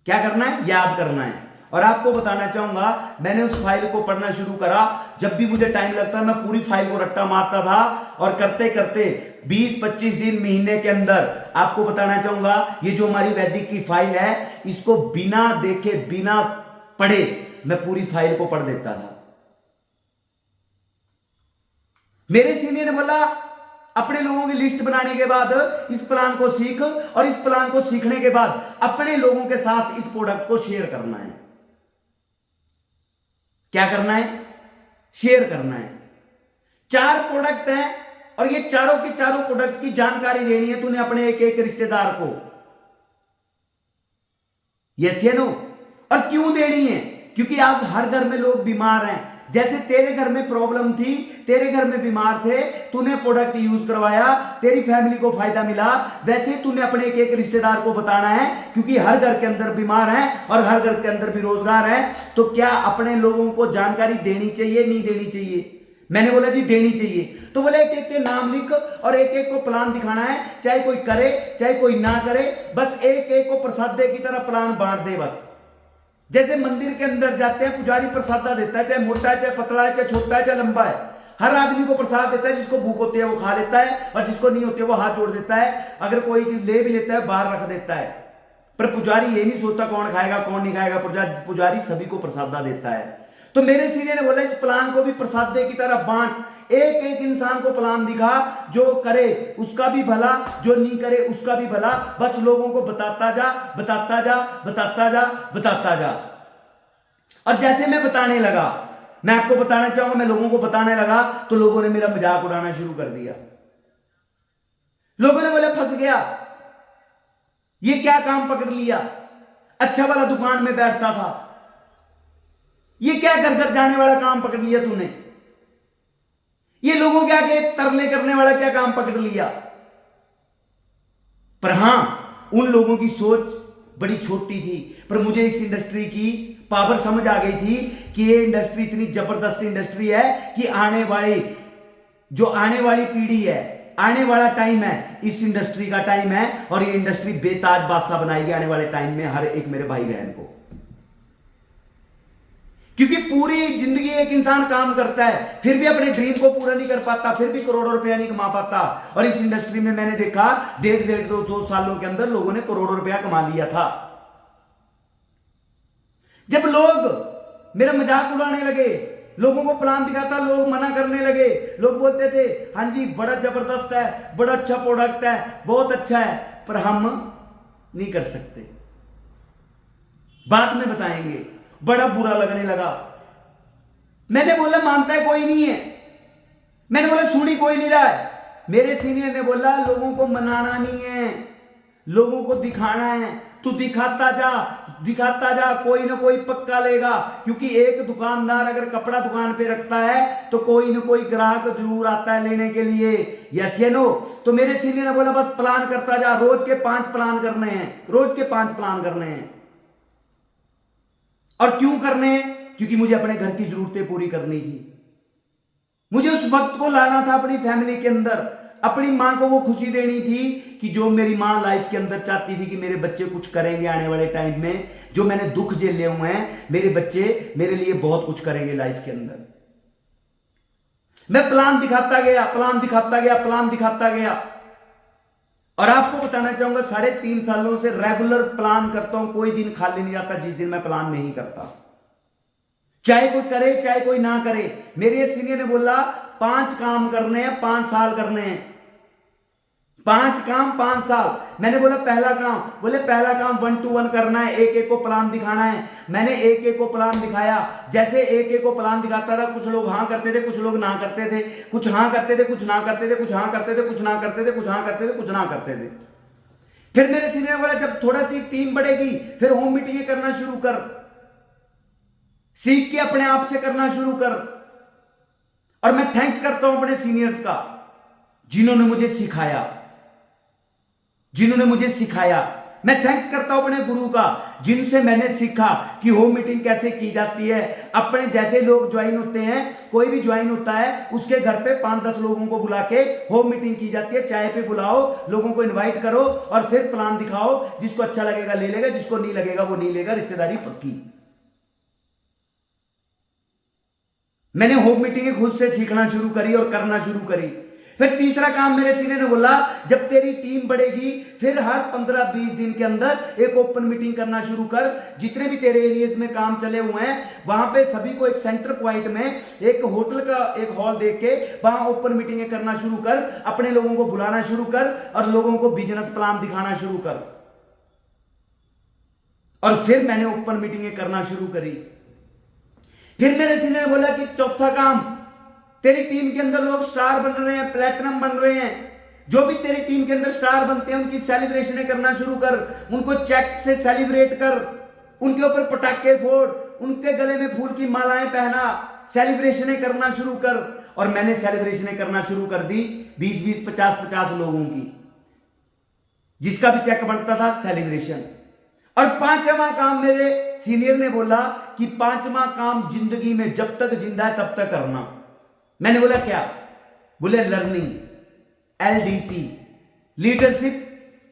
क्या करना है? याद करना है। और आपको बताना चाहूंगा, मैंने उस फाइल को पढ़ना शुरू करा। जब भी मुझे टाइम लगता मैं पूरी फाइल को रट्टा मारता था, और करते करते 20-25 दिन, महीने के अंदर आपको बताना चाहूंगा, ये जो हमारी वैदिक की फाइल है, इसको बिना देखे, बिना पढ़े मैं पूरी फाइल को पढ़ देता था। मेरे सीनियर ने बोला अपने लोगों की लिस्ट बनाने के बाद इस प्लान को सीख, और इस प्लान को सीखने के बाद अपने लोगों के साथ इस प्रोडक्ट को शेयर करना है। क्या करना है? शेयर करना है। 4 प्रोडक्ट हैं और ये चारों के चारों प्रोडक्ट की जानकारी देनी है तूने अपने एक एक रिश्तेदार को। यस या नो? और क्यों देनी है? क्योंकि आज हर घर में लोग बीमार हैं। जैसे तेरे घर में प्रॉब्लम थी, तेरे घर में बीमार थे, तूने प्रोडक्ट यूज करवाया, तेरी फैमिली को फायदा मिला, वैसे तूने अपने एक एक रिश्तेदार को बताना है, क्योंकि हर घर के अंदर बीमार है और हर घर के अंदर बेरोजगार है। तो क्या अपने लोगों को जानकारी देनी चाहिए, नहीं देनी चाहिए? मैंने बोला जी देनी चाहिए। तो बोले एक एक के नाम लिख और एक एक को प्लान दिखाना है, चाहे कोई करे चाहे कोई ना करे, बस एक एक को प्रसादे की तरह प्लान बांट दे। बस जैसे मंदिर के अंदर जाते हैं, पुजारी प्रसादा देता है, चाहे मोटा है, चाहे पतला है, चाहे छोटा है, चाहे लंबा है, हर आदमी को प्रसाद देता है। जिसको भूख होती है वो खा लेता है और जिसको नहीं होती है वो हाथ जोड़ देता है। अगर कोई ले भी लेता है बाहर रख देता है। पर पुजारी ये नहीं सोचता कौन खाएगा कौन नहीं खाएगा, पुजारी सभी को प्रसादा देता है। तो मेरे सीनियर ने बोला इस प्लान को भी प्रसादे की तरह बांट, एक एक इंसान को प्लान दिखा, जो करे उसका भी भला, जो नहीं करे उसका भी भला, बस लोगों को बताता जा बताता जा बताता जा बताता जा। और जैसे मैं बताने लगा, मैं आपको बताना चाहूंगा, मैं लोगों को बताने लगा तो लोगों ने मेरा मजाक उड़ाना शुरू कर दिया। लोगों ने बोले फंस गया, ये क्या काम पकड़ लिया, अच्छा वाला दुकान में बैठता था, ये क्या घर घर जाने वाला काम पकड़ लिया तूने, ये लोगों के आगे तरले करने वाला क्या काम पकड़ लिया। पर हां, उन लोगों की सोच बड़ी छोटी थी, पर मुझे इस इंडस्ट्री की पावर समझ आ गई थी कि ये इंडस्ट्री इतनी जबरदस्त इंडस्ट्री है कि आने वाली पीढ़ी है, आने वाला टाइम है, इस इंडस्ट्री का टाइम है और ये इंडस्ट्री बेताज बादशाह बनाएगी आने वाले टाइम में हर एक मेरे भाई बहन को। क्योंकि पूरी जिंदगी एक इंसान काम करता है, फिर भी अपने ड्रीम को पूरा नहीं कर पाता, फिर भी करोड़ों रुपया नहीं कमा पाता। और इस इंडस्ट्री में मैंने देखा 1.5-2 सालों के अंदर लोगों ने करोड़ों रुपया कमा लिया था। जब लोग मेरा मजाक उड़ाने लगे, लोगों को प्लान दिखाता, लोग मना करने लगे, लोग बोलते थे हाँ जी बड़ा जबरदस्त है, बड़ा अच्छा प्रोडक्ट है, बहुत अच्छा है, पर हम नहीं कर सकते, बाद में बताएंगे, बड़ा बुरा लगने लगा। मैंने बोला मानता है कोई नहीं है, मैंने बोला सुनी कोई नहीं रहा है। मेरे सीनियर ने बोला लोगों को मनाना नहीं है, लोगों को दिखाना है, तू दिखाता जा, कोई ना कोई पक्का लेगा। क्योंकि एक दुकानदार अगर कपड़ा दुकान पे रखता है तो कोई ना कोई ग्राहक जरूर आता है लेने के लिए। यस या नो? तो मेरे सीनियर ने बोला बस प्लान करता जा, रोज के 5 प्लान करने हैं, रोज के 5 प्लान करने हैं। और क्यों करने हैं? क्योंकि मुझे अपने घर की जरूरतें पूरी करनी थी, मुझे उस वक्त को लाना था अपनी फैमिली के अंदर, अपनी मां को वो खुशी देनी थी कि जो मेरी मां लाइफ के अंदर चाहती थी कि मेरे बच्चे कुछ करेंगे आने वाले टाइम में, जो मैंने दुख झेले हुए हैं, मेरे बच्चे मेरे लिए बहुत कुछ करेंगे लाइफ के अंदर। मैं प्लान दिखाता गया। और आपको बताना चाहूंगा 3.5 सालों से रेगुलर प्लान करता हूं, कोई दिन खाली नहीं जाता जिस दिन मैं प्लान नहीं करता, चाहे कोई करे चाहे कोई ना करे। मेरे सीनियर ने बोला 5 काम करने हैं, 5 साल करने हैं, 5 काम 5 साल। मैंने बोला पहला काम, बोले पहला काम 1 to 1 करना है, एक एक को प्लान दिखाना है। मैंने एक एक को प्लान दिखाया, जैसे एक एक को प्लान दिखाता था, कुछ लोग हाँ करते थे, कुछ लोग ना करते थे, कुछ हाँ करते थे, कुछ ना करते थे, कुछ हाँ करते थे, कुछ ना करते थे, कुछ हाँ करते थे, कुछ ना करते थे। फिर मेरे सीनियर ने बोला जब थोड़ा सी टीम बढ़ेगी फिर होम मीटिंग करना शुरू कर, सीख के अपने आप से करना शुरू कर। और मैं थैंक्स करता हूं अपने सीनियर्स का, जिन्होंने मुझे सिखाया। मैं थैंक्स करता हूं अपने गुरु का, जिनसे मैंने सीखा कि होम मीटिंग कैसे की जाती है। अपने जैसे लोग ज्वाइन होते हैं, कोई भी ज्वाइन होता है, उसके घर पे 5-10 लोगों को बुला के होम मीटिंग की जाती है। चाय पे बुलाओ, लोगों को इनवाइट करो और फिर प्लान दिखाओ, जिसको अच्छा लगेगा ले लेगा, जिसको नहीं लगेगा वो नहीं लेगा, रिश्तेदारी पक्की। मैंने होम मीटिंग खुद से सीखना शुरू करी और करना शुरू करी। फिर तीसरा काम मेरे सीनियर ने बोला जब तेरी टीम बढ़ेगी फिर हर 15-20 दिन के अंदर एक ओपन मीटिंग करना शुरू कर। जितने भी तेरे एरियाज में काम चले हुए हैं वहां पे सभी को एक सेंटर पॉइंट में एक होटल का एक हॉल देख के वहां ओपन मीटिंग करना शुरू कर, अपने लोगों को बुलाना शुरू कर और लोगों को बिजनेस प्लान दिखाना शुरू कर। और फिर मैंने ओपन मीटिंग करना शुरू करी। फिर मेरे सीनियर ने बोला कि चौथा काम, तेरी टीम के अंदर लोग स्टार बन रहे हैं, प्लेटिनम बन रहे हैं, जो भी तेरी टीम के अंदर स्टार बनते हैं उनकी सेलिब्रेशन करना शुरू कर, उनको चेक से सेलिब्रेट कर, उनके ऊपर पटाखे फोड़, उनके गले में फूल की मालाएं पहना, सेलिब्रेशन करना शुरू कर। और मैंने सेलिब्रेशन करना शुरू कर दी 20-20, 50-50 लोगों की, जिसका भी चेक बनता था सेलिब्रेशन। और पांचवा काम मेरे सीनियर ने बोला कि पांचवा काम जिंदगी में जब तक जिंदा है तब तक करना। मैंने बोला क्या? बोले learning, LDP, leadership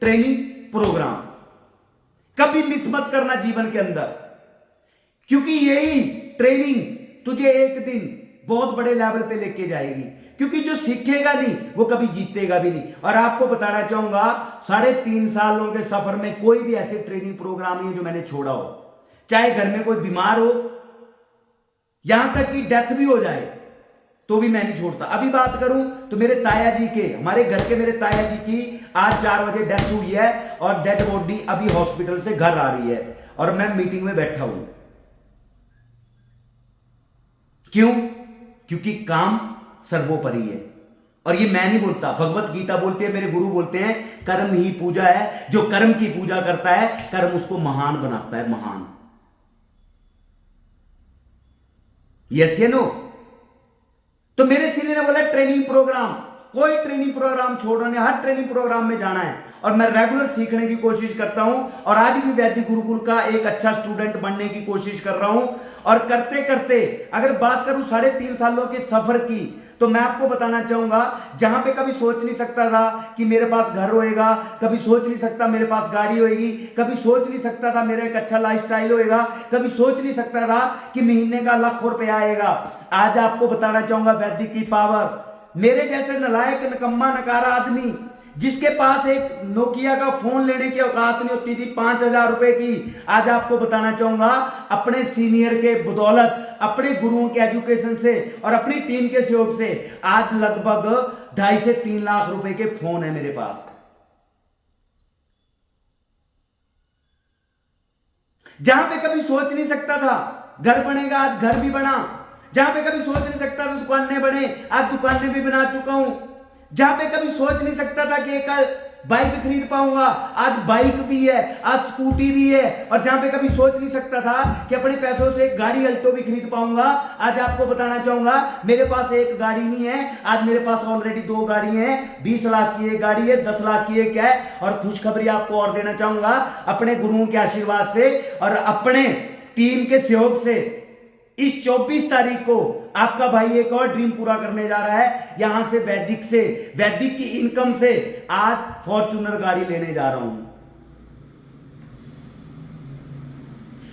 training program. कभी मिस मत करना जीवन के अंदर, क्योंकि यही ट्रेनिंग तुझे एक दिन बहुत बड़े लेवल पे लेके जाएगी। क्योंकि जो सीखेगा नहीं वो कभी जीतेगा भी नहीं। और आपको बताना चाहूंगा 3.5 सालों के सफर में कोई भी ऐसे ट्रेनिंग प्रोग्राम नहीं है जो मैंने छोड़ा हो। चाहे घर में कोई बीमार हो, यहां तक कि डेथ भी हो जाए तो भी मैं नहीं छोड़ता। अभी बात करूं तो मेरे ताया जी के, हमारे घर के मेरे ताया जी की आज 4 बजे डेथ हुई है और डेड बॉडी अभी हॉस्पिटल से घर आ रही है और मैं मीटिंग में बैठा हूं। क्यों? क्योंकि काम सर्वोपरि है। और ये मैं नहीं बोलता, भगवत गीता बोलती है, मेरे गुरु बोलते हैं, कर्म ही पूजा है। जो कर्म की पूजा करता है, कर्म उसको महान बनाता है, महान। यस या नो? तो मेरे सीनियर ने बोला ट्रेनिंग प्रोग्राम, कोई ट्रेनिंग प्रोग्राम छोड़ना नहीं, हर ट्रेनिंग प्रोग्राम में जाना है। और मैं रेगुलर सीखने की कोशिश करता हूं और आज भी वैदिक गुरुकुल का एक अच्छा स्टूडेंट बनने की कोशिश कर रहा हूं। और करते करते अगर बात करूं 3.5 सालों के सफर की, तो मैं आपको बताना चाहूंगा, जहां पे कभी सोच नहीं सकता था कि मेरे पास घर होएगा, कभी सोच नहीं सकता मेरे पास गाड़ी होएगी, कभी सोच नहीं सकता था मेरा एक अच्छा लाइफस्टाइल होएगा, कभी सोच नहीं सकता था कि महीने का लाखों रुपया आएगा। आज आपको बताना चाहूंगा वैदिक की पावर। मेरे जैसे नलायक, नकम्मा, नकारा आदमी जिसके पास एक नोकिया का फोन लेने की औकात नहीं होती थी 5,000 रुपए की, आज आपको बताना चाहूंगा अपने सीनियर के बदौलत, अपने गुरुओं के एजुकेशन से और अपनी टीम के सहयोग से आज लगभग 2.5 से 3 लाख रुपए के फोन है मेरे पास। जहां पे कभी सोच नहीं सकता था घर बनेगा, आज घर भी बना। जहां पे कभी सोच नहीं सकता था दुकानें बने, आज दुकानें भी बना चुका हूं। जहां पे कभी सोच नहीं सकता था कि एक बाइक खरीद पाऊंगा, आज बाइक भी है, आज स्कूटी भी है। और जहां पे कभी सोच नहीं सकता था कि अपने पैसों से एक गाड़ी अल्टो भी खरीद पाऊंगा, आज आपको बताना चाहूंगा मेरे पास एक गाड़ी नहीं है, आज मेरे पास ऑलरेडी 2 गाड़ी हैं। 20 लाख की एक गाड़ी है, 10 लाख की एक है। और खुशखबरी आपको और देना चाहूंगा, अपने गुरुओं के आशीर्वाद से और अपने टीम के सहयोग से इस 24 तारीख को आपका भाई एक और ड्रीम पूरा करने जा रहा है। यहां से वैदिक की इनकम से आज फॉर्च्यूनर गाड़ी लेने जा रहा हूं।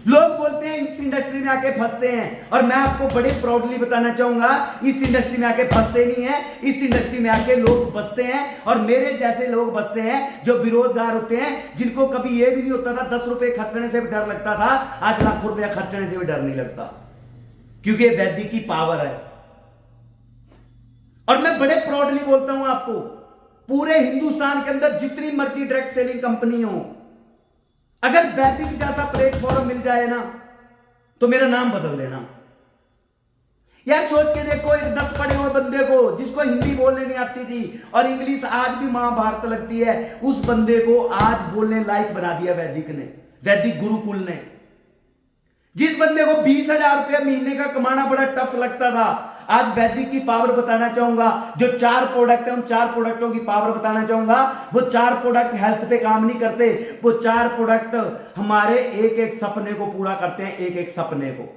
लोग बोलते हैं इस इंडस्ट्री में आके फंसते हैं, और मैं आपको बड़े प्राउडली बताना चाहूंगा इस इंडस्ट्री में आके फंसते नहीं है, इस इंडस्ट्री में आके लोग बसते हैं। और मेरे जैसे लोग बसते हैं जो बेरोजगार होते हैं, जिनको कभी यह भी नहीं होता था 10 रुपए खर्चने से भी डर लगता था, आज लाखों रुपया खर्चने से भी डर नहीं लगता, क्योंकि वैदिक की पावर है। और मैं बड़े प्राउडली बोलता हूं आपको, पूरे हिंदुस्तान के अंदर जितनी मर्जी डायरेक्ट सेलिंग कंपनी हो, अगर वैदिक जैसा प्लेटफॉर्म मिल जाए ना तो मेरा नाम बदल देना। यार सोच के देखो, एक 10 पढ़े हुए बंदे को, जिसको हिंदी बोलने नहीं आती थी और इंग्लिश आज भी महाभारत लगती है, उस बंदे को आज बोलने लायक बना दिया वैदिक ने, वैदिक गुरुकुल ने। जिस बंदे को 20,000 रुपया महीने का कमाना बड़ा टफ लगता था, आज वैदिक की पावर बताना चाहूंगा। जो 4 प्रोडक्ट है, उन 4 प्रोडक्टों की पावर बताना चाहूंगा। वो 4 प्रोडक्ट हेल्थ पे काम नहीं करते, वो 4 प्रोडक्ट हमारे एक एक सपने को पूरा करते हैं, एक एक सपने को।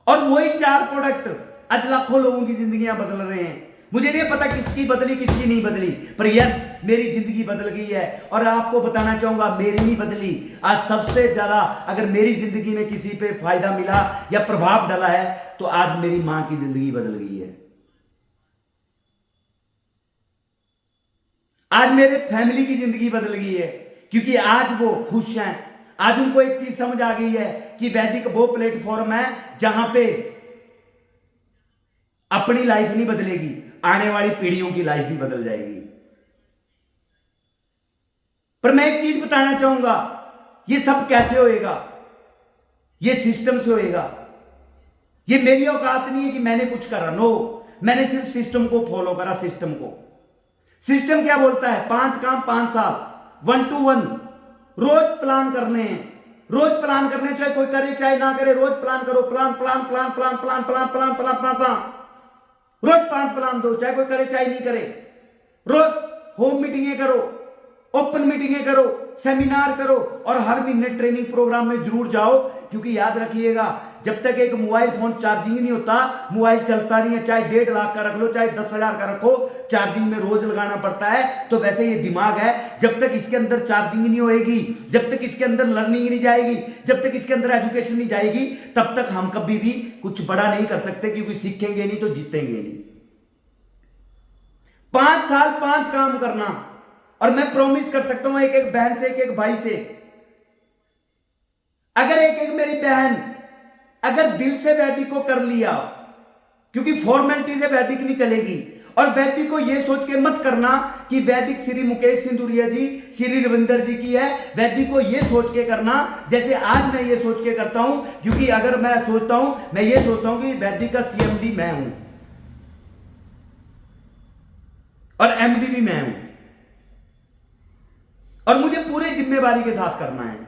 और वही 4 प्रोडक्ट आज लाखों लोगों की जिंदगियां बदल रहे हैं। मुझे नहीं पता किसकी बदली किसकी नहीं बदली, पर यस मेरी जिंदगी बदल गई है। और आपको बताना चाहूंगा मेरी नहीं बदली, आज सबसे ज्यादा अगर मेरी जिंदगी में किसी पे फायदा मिला या प्रभाव डाला है तो आज मेरी मां की जिंदगी बदल गई है। आज मेरे फैमिली की जिंदगी बदल गई है, क्योंकि आज वो खुश हैं। आज उनको एक चीज समझ आ गई है कि वैदिक वो प्लेटफॉर्म है जहां पे अपनी लाइफ नहीं बदलेगी, आने वाली पीढ़ियों की लाइफ भी बदल जाएगी। पर मैं एक चीज बताना चाहूंगा, ये सब कैसे होएगा? ये सिस्टम से होएगा। ये मेरी औकात नहीं है कि मैंने कुछ करा, नो, मैंने सिर्फ सिस्टम को फॉलो करा। सिस्टम को, सिस्टम क्या बोलता है? 5 काम 5 साल, 1 to 1 रोज प्लान करने हैं, रोज प्लान करने, चाहे कोई करे चाहे ना करे, रोज प्लान करो। Plan plan plan plan plan plan plan plan plan plan रोज 5 प्लान दो, चाहे कोई करे चाहे नहीं करे। रोज होम मीटिंगें करो, ओपन मीटिंगें करो, सेमिनार करो, और हर महीने ट्रेनिंग प्रोग्राम में जरूर जाओ। क्योंकि याद रखिएगा, जब तक एक मोबाइल फोन चार्जिंग नहीं होता, मोबाइल चलता नहीं है। चाहे 1.5 लाख का रख लो, चाहे 10,000 का रखो, चार्जिंग में रोज लगाना पड़ता है। तो वैसे ये दिमाग है, जब तक इसके अंदर चार्जिंग नहीं होएगी, जब तक इसके अंदर लर्निंग नहीं जाएगी, जब तक इसके अंदर एजुकेशन नहीं जाएगी, तब तक हम कभी भी कुछ बड़ा नहीं कर सकते। क्योंकि सीखेंगे नहीं तो जीतेंगे नहीं। 5 साल 5 काम करना, और मैं प्रॉमिस कर सकता हूं एक एक बहन से, एक एक भाई से, अगर एक एक मेरी बहन अगर दिल से वैदिक को कर लिया, क्योंकि फॉर्मेलिटी से वैदिक नहीं चलेगी। और वैदिक को यह सोच के मत करना कि वैदिक श्री मुकेश सिंदूरिया जी, श्री रविंदर जी की है। वैदिक को यह सोच के करना जैसे आज मैं ये सोच के करता हूं। क्योंकि अगर मैं सोचता हूं, मैं ये सोचता हूं कि वैदिक का सीएमडी मैं हूं और एमडी भी मैं हूं, और मुझे पूरे जिम्मेवारी के साथ करना है।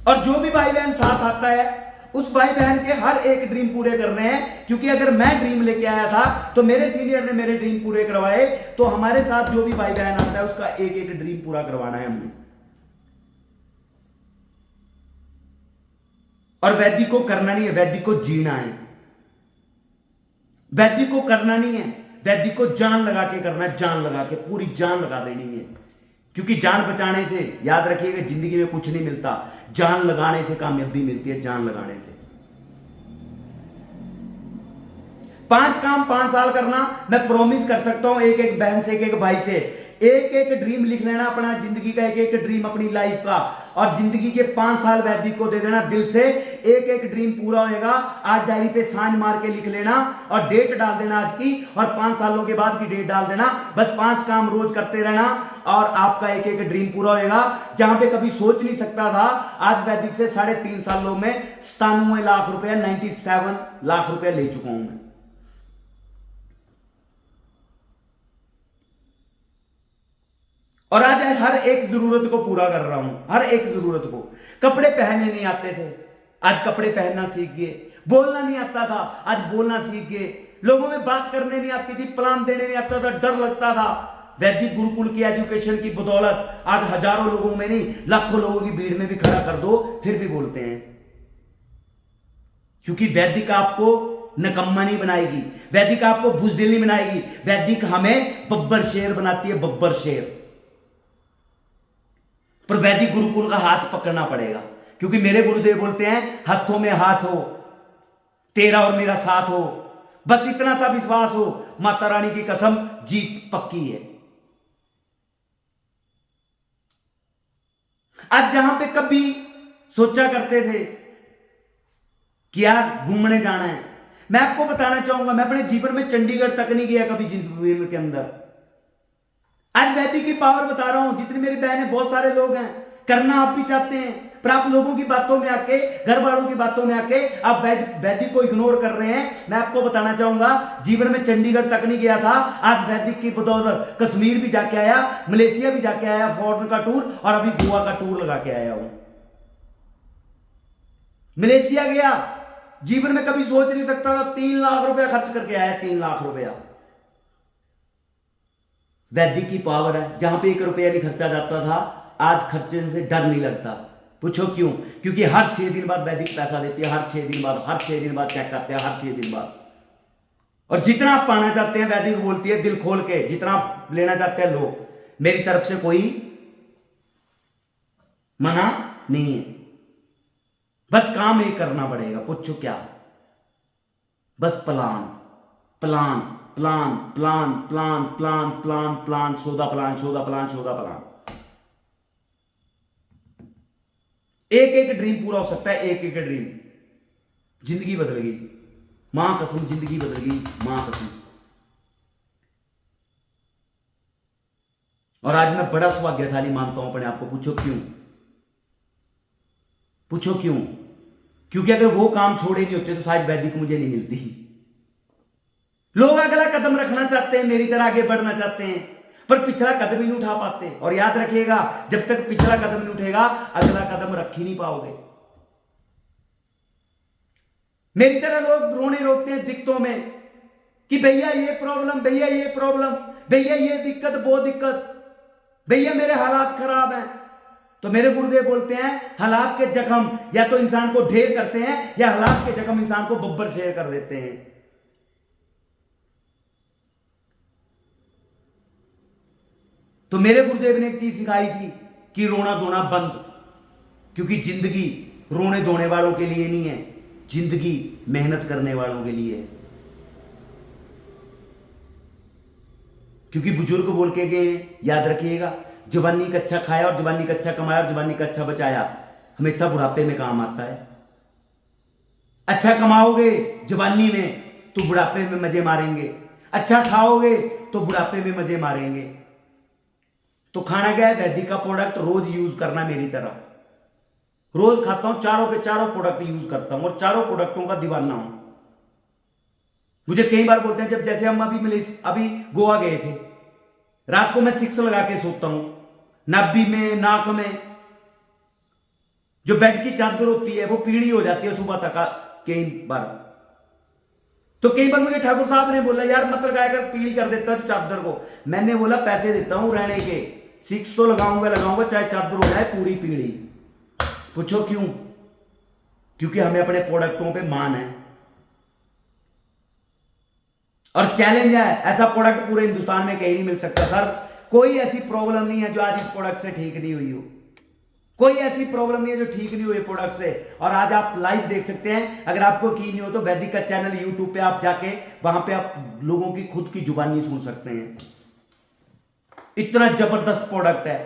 और जो भी भाई बहन साथ आता है, उस भाई बहन के हर एक ड्रीम पूरे करने हैं। क्योंकि अगर मैं ड्रीम लेके आया था तो मेरे सीनियर ने मेरे ड्रीम पूरे करवाए, तो हमारे साथ जो भी भाई बहन आता है उसका एक एक ड्रीम पूरा करवाना है हमने। और वैदिक को करना नहीं है, वैदिक को जीना है। वैदिक को करना नहीं है, वैदिक को जान लगा के करना है, जान लगा के, पूरी जान लगा देनी है। क्योंकि जान बचाने से, याद रखिएगा, जिंदगी में कुछ नहीं मिलता, जान लगाने से कामयाबी मिलती है, जान लगाने से। 5 काम 5 साल करना, मैं प्रॉमिस कर सकता हूं एक एक बहन से, एक एक भाई से, एक एक ड्रीम लिख लेना अपना जिंदगी का, एक एक ड्रीम अपनी लाइफ का, और जिंदगी के 5 साल वैदिक को दे देना दिल से। एक एक ड्रीम पूरा होएगा। आज डायरी पे साइन मार के लिख लेना और डेट डाल देना आज की, और 5 सालों के बाद की डेट डाल देना। बस 5 काम रोज करते रहना और आपका एक एक ड्रीम पूरा होएगा। जहां पे कभी सोच नहीं सकता था, आज वैदिक से 3.5 सालों में 97 लाख रुपया, 97 लाख रुपया ले चुका हूं मैं। और आज हर एक जरूरत को पूरा कर रहा हूं, हर एक जरूरत को। कपड़े पहनने नहीं आते थे, आज कपड़े पहनना सीख गए। बोलना नहीं आता था, आज बोलना सीख गए। लोगों में बात करने नहीं आती थी, प्लान देने नहीं आता था, डर लगता था। वैदिक गुरुकुल की एजुकेशन की बदौलत आज हजारों लोगों में नहीं, लाखों लोगों की भीड़ में भी खड़ा कर दो, फिर भी बोलते हैं। क्योंकि वैदिक आपको नकम्मा नहीं बनाएगी, वैदिक आपको बुजदिल नहीं बनाएगी। वैदिक हमें बब्बर शेर बनाती है, बब्बर शेर। पर वैदिक गुरुकुल का हाथ पकड़ना पड़ेगा। क्योंकि मेरे गुरुदेव बोलते हैं, हाथों में हाथ हो, तेरा और मेरा साथ हो, बस इतना सा विश्वास हो, माता रानी की कसम, जीत पक्की है। आज जहां पे कभी सोचा करते थे कि यार घूमने जाना है, मैं आपको बताना चाहूंगा, मैं अपने जीवन में चंडीगढ़ तक नहीं गया कभी जिंदगी के अंदर। आज वैदिक की पावर बता रहा हूं। जितनी मेरी बहनें, बहुत सारे लोग हैं, करना आप भी चाहते हैं, पर आप लोगों की बातों में आके, घर वालों की बातों में आके आप वैदिक को इग्नोर कर रहे हैं। मैं आपको बताना चाहूंगा, जीवन में चंडीगढ़ तक नहीं गया था, आज वैदिक की बदौलत कश्मीर भी जाके आया, मलेशिया भी जाके आया, फॉरेन का टूर, और अभी गोवा का टूर लगा के आया हूं। मलेशिया गया, जीवन में कभी सोच नहीं सकता था, 3 लाख रुपया खर्च करके आया, 3 लाख रुपया। वैदिक की पावर है, जहां पे 1 रुपया नहीं खर्चा जाता था, आज खर्चे से डर नहीं लगता। पूछो क्यों? क्योंकि हर 6 दिन बाद वैदिक पैसा देती है, हर 6 दिन बाद, हर 6 दिन बाद चेक करते हैं, हर 6 दिन बाद। और जितना आप पाना चाहते हैं, वैदिक बोलती है दिल खोल के, जितना आप लेना चाहते हैं लो, मेरी तरफ से कोई मना नहीं है। बस काम एक करना पड़ेगा। पूछो क्या? बस plan plan plan plan plan plan plan plan, सौदा प्लान, सौदा प्लान, सौदा प्लान। एक एक ड्रीम पूरा हो सकता है, एक एक ड्रीम। जिंदगी बदल गई, मां कसम, जिंदगी बदल गई, मां कसम। और आज मैं बड़ा सौभाग्यशाली मानता हूं अपने आप को। पूछो क्यों? पूछो क्यों? क्योंकि अगर वो काम छोड़े नहीं होते तो शायद वैदिक मुझे नहीं मिलती। लोग अगला कदम रखना चाहते हैं, मेरी तरह आगे बढ़ना चाहते हैं, पर पिछला कदम ही नहीं उठा पाते। और याद रखिएगा, जब तक पिछला कदम नहीं उठेगा अगला कदम रख ही नहीं पाओगे। मेरी तरह लोग रोने रोते हैं दिक्कतों में कि भैया ये प्रॉब्लम, भैया ये प्रॉब्लम, भैया ये दिक्कत, वो दिक्कत, भैया मेरे हालात खराब हैं। तो मेरे गुरुदेव बोलते हैं, हालात के जख्म या तो इंसान को ढेर करते हैं या हालात के जख्म इंसान को बब्बर शेर कर देते हैं। तो मेरे गुरुदेव ने एक चीज सिखाई थी कि रोना धोना बंद, क्योंकि जिंदगी रोने धोने वालों के लिए नहीं है, जिंदगी मेहनत करने वालों के लिए है। क्योंकि बुजुर्ग बोल के गए, याद रखिएगा, जवानी का अच्छा खाया और जवानी का अच्छा कमाया और जवानी का अच्छा बचाया हमेशा बुढ़ापे में काम आता है। अच्छा कमाओगे जवानी में तो बुढ़ापे में मजे मारेंगे, अच्छा खाओगे तो बुढ़ापे में मजे मारेंगे। तो खाना क्या है? वैदिक का प्रोडक्ट रोज यूज करना। मेरी तरह रोज खाता हूं, चारों के चारों प्रोडक्ट यूज करता हूं और चारों प्रोडक्टों का दीवाना हूं। मुझे कई बार बोलते हैं, जब जैसे हम अभी गोवा गए थे, रात को मैं 6 लगा के सोता हूं, नाभि में, नाक में। जो बेड की चादर होती है वो पीली हो जाती है सुबह तक कई बार। तो कई बार मुझे ठाकुर साहब ने बोला, यार मत लगाया कर, पीली कर देता है चादर को। मैंने बोला, पैसे देता हूं रहने के, 6 तो लगाऊंगा चाहे चादर हो जाए पूरी पीली। पूछो क्यों? क्योंकि हमें अपने प्रोडक्टों पे मान है और चैलेंज है। ऐसा प्रोडक्ट पूरे हिंदुस्तान में कहीं नहीं मिल सकता सर। कोई ऐसी प्रॉब्लम नहीं है जो आज इस प्रोडक्ट से ठीक नहीं हुई हो। कोई ऐसी प्रॉब्लम नहीं है जो ठीक नहीं हुई प्रोडक्ट से। और आज आप लाइव देख सकते हैं। अगर आपको की नहीं हो तो वैदिक का चैनल यूट्यूब पे आप जाके वहां पे आप लोगों की खुद की जुबानी सुन सकते हैं। इतना जबरदस्त प्रोडक्ट है।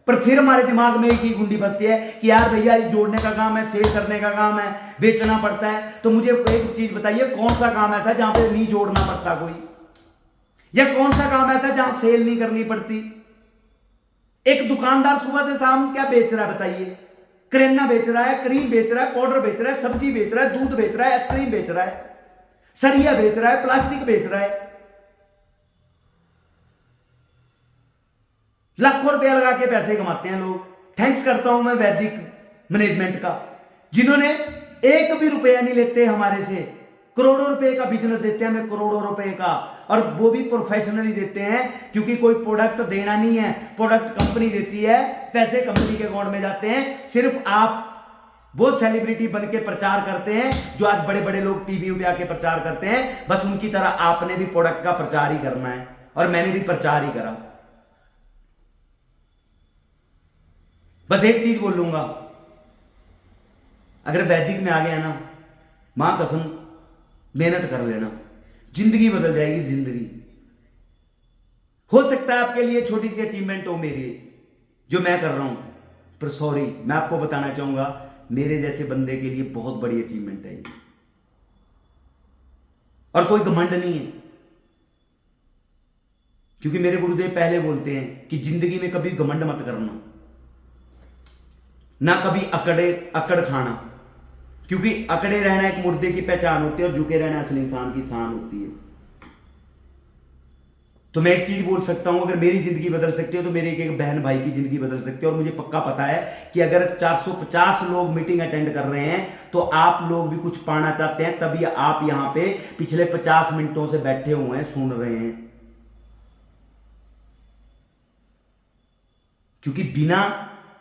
पर फिर हमारे दिमाग में एक ही गुंडी फंसती है कि यार भैया ये जोड़ने का काम है, सेल करने का काम है, बेचना पड़ता है। तो मुझे एक चीज बताइए, कौन सा काम ऐसा जहां पे नहीं जोड़ना पड़ता कोई, या कौन सा काम ऐसा जहां सेल नहीं करनी पड़ती? एक दुकानदार सुबह से शाम क्या बेच रहा है बताइए? करेना बेच रहा है, क्रीम बेच रहा है, पाउडर बेच रहा है, सब्जी बेच रहा है, दूध बेच रहा है, आइसक्रीम बेच रहा है, सरिया बेच रहा है, प्लास्टिक बेच रहा है। लाखों रुपया लगा के पैसे कमाते हैं लोग। थैंक्स करता हूं मैं वैदिक मैनेजमेंट का, जिन्होंने एक भी रुपया नहीं लेते हमारे से। करोड़ों रुपए का बिजनेस देते हैं हमें, करोड़ों रुपए का, और वो भी प्रोफेशनली देते हैं। क्योंकि कोई प्रोडक्ट देना नहीं है, प्रोडक्ट कंपनी देती है, पैसे कंपनी के अकाउंट में जाते हैं। सिर्फ आप वो सेलिब्रिटी बन के प्रचार करते हैं जो आज बड़े बड़े लोग टीवी पे आके प्रचार करते हैं। बस उनकी तरह आपने भी प्रोडक्ट का प्रचार ही करना है, और मैंने भी प्रचार ही करा। बस एक चीज बोल लूंगा, अगर वैदिक में आ गया ना, मां कसम मेहनत कर लेना, जिंदगी बदल जाएगी। जिंदगी हो सकता है आपके लिए छोटी सी अचीवमेंट हो मेरी जो मैं कर रहा हूं, पर सॉरी मैं आपको बताना चाहूंगा, मेरे जैसे बंदे के लिए बहुत बड़ी अचीवमेंट है ये। और कोई घमंड नहीं है, क्योंकि मेरे गुरुदेव पहले बोलते हैं कि जिंदगी में कभी घमंड मत करना, ना कभी अकड़ खाना। क्योंकि अकड़े रहना एक मुर्दे की पहचान होती है और झुके रहना असली इंसान की शान होती है। तो मैं एक चीज बोल सकता हूं, अगर मेरी जिंदगी बदल सकती है तो मेरे एक बहन भाई की जिंदगी बदल सकती है। और मुझे पक्का पता है कि अगर 450 लोग मीटिंग अटेंड कर रहे हैं तो आप लोग भी कुछ पाना चाहते हैं, तभी आप यहां पे पिछले 50 मिनटों से बैठे हुए हैं, सुन रहे हैं। क्योंकि बिना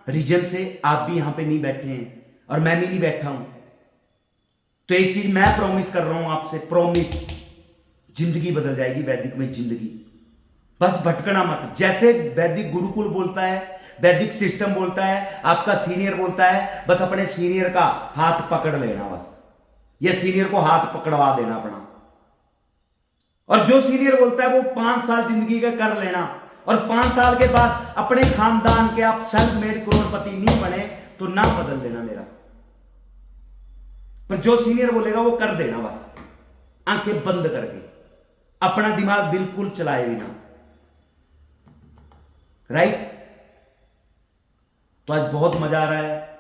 रीजन से आप भी यहां पे नहीं बैठे हैं और मैं भी नहीं बैठा हूं। तो एक चीज मैं प्रॉमिस कर रहा हूं आपसे, प्रॉमिस, जिंदगी बदल जाएगी वैदिक में। जिंदगी बस भटकना मत। जैसे वैदिक गुरुकुल बोलता है, वैदिक सिस्टम बोलता है, आपका सीनियर बोलता है, बस अपने सीनियर का हाथ पकड़ लेना बस, या सीनियर को हाथ पकड़वा देना अपना। और जो सीनियर बोलता है वो 5 साल जिंदगी का कर लेना, और 5 साल के बाद अपने खानदान के आप सेल्फ मेड करोड़पति नहीं बने तो ना बदल देना मेरा। पर जो सीनियर बोलेगा वो कर देना बस, आंखें बंद करके, अपना दिमाग बिल्कुल चलाए बिना। राइट। तो आज बहुत मजा आ रहा है।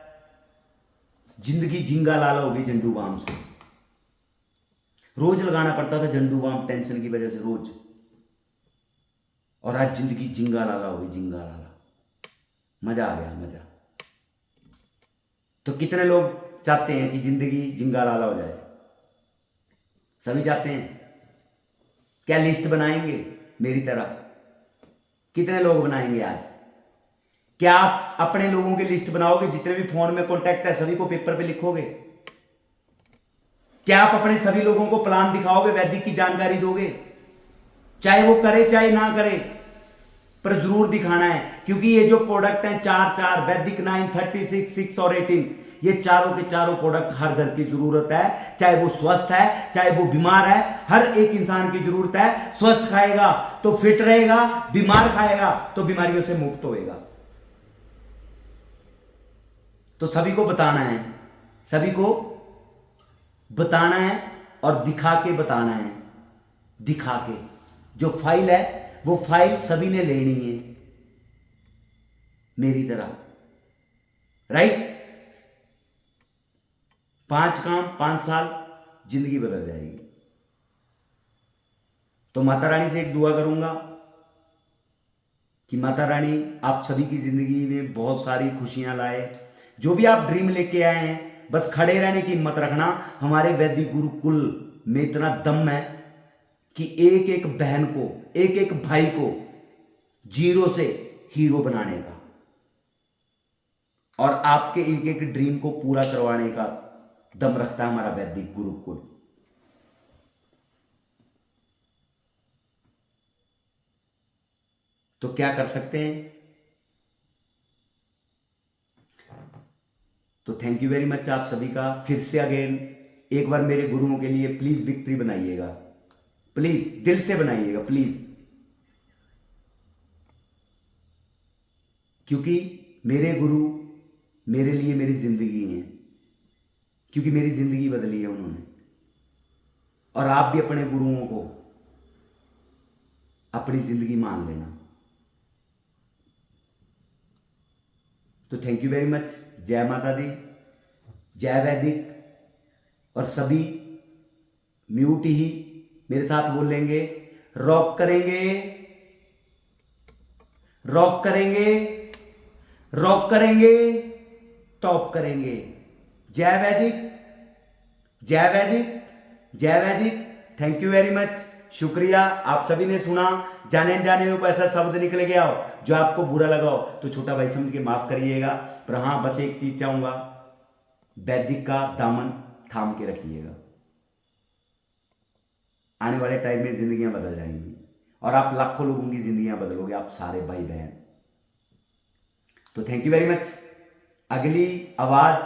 जिंदगी जिंगा लाला हो गई झंडू बाम से। रोज लगाना पड़ता था झंडू बाम टेंशन की वजह से, रोज। और आज जिंदगी जिंगा लाला हो गई, जिंगा लाला। मजा आ गया, मजा। तो कितने लोग चाहते हैं कि जिंदगी जिंगा लाला हो जाए? सभी चाहते हैं। क्या लिस्ट बनाएंगे मेरी तरह? कितने लोग बनाएंगे आज? क्या आप अपने लोगों की लिस्ट बनाओगे? जितने भी फोन में कॉन्टैक्ट है सभी को पेपर पे लिखोगे? क्या आप अपने सभी लोगों को प्लान दिखाओगे, वैदिक की जानकारी दोगे? चाहे वो करे चाहे ना करे, पर जरूर दिखाना है। क्योंकि ये जो प्रोडक्ट हैं, 4 वैदिक 9, 36, 6 और 18, ये चारों के चारों प्रोडक्ट हर घर की जरूरत है। चाहे वो स्वस्थ है, चाहे वो बीमार है, हर एक इंसान की जरूरत है। स्वस्थ खाएगा तो फिट रहेगा, बीमार खाएगा तो बीमारियों से मुक्त होएगा। तो सभी को बताना है, सभी को बताना है और दिखा के बताना है। दिखा के जो फाइल है वो फाइल सभी ने लेनी है मेरी तरह, राइट। 5 काम 5 साल, जिंदगी बदल जाएगी। तो माता रानी से एक दुआ करूंगा कि माता रानी आप सभी की जिंदगी में बहुत सारी खुशियां लाए। जो भी आप ड्रीम लेके आए हैं, बस खड़े रहने की हिम्मत रखना। हमारे वैदिक गुरुकुल में इतना दम है कि एक एक बहन को, एक एक भाई को जीरो से हीरो बनाने का, और आपके एक एक ड्रीम को पूरा करवाने का दम रखता है हमारा वैदिक गुरुकुल। तो क्या कर सकते हैं? तो थैंक यू वेरी मच आप सभी का। फिर से अगेन एक बार मेरे गुरुओं के लिए प्लीज विक्ट्री बनाइएगा, प्लीज दिल से बनाइएगा, प्लीज। क्योंकि मेरे गुरु मेरे लिए मेरी जिंदगी है, क्योंकि मेरी जिंदगी बदली है उन्होंने। और आप भी अपने गुरुओं को अपनी जिंदगी मान लेना। तो थैंक यू वेरी मच। जय माता दी, जय वैदिक। और सभी म्यूट ही मेरे साथ बोलेंगे, रॉक करेंगे, रॉक करेंगे, रॉक करेंगे, टॉप करेंगे। जय वैदिक, जय वैदिक, जय वैदिक। थैंक यू वेरी मच, शुक्रिया। आप सभी ने सुना। जाने जाने में कोई ऐसा शब्द निकल गया हो जो आपको बुरा लगा हो तो छोटा भाई समझ के माफ करिएगा। पर हाँ, बस एक चीज चाहूंगा, वैदिक का दामन थाम के रखिएगा। आने वाले टाइम में जिंदगियां बदल जाएंगी और आप लाखों लोगों की जिंदगियां बदलोगे, आप सारे भाई बहन। तो थैंक यू वेरी मच। अगली आवाज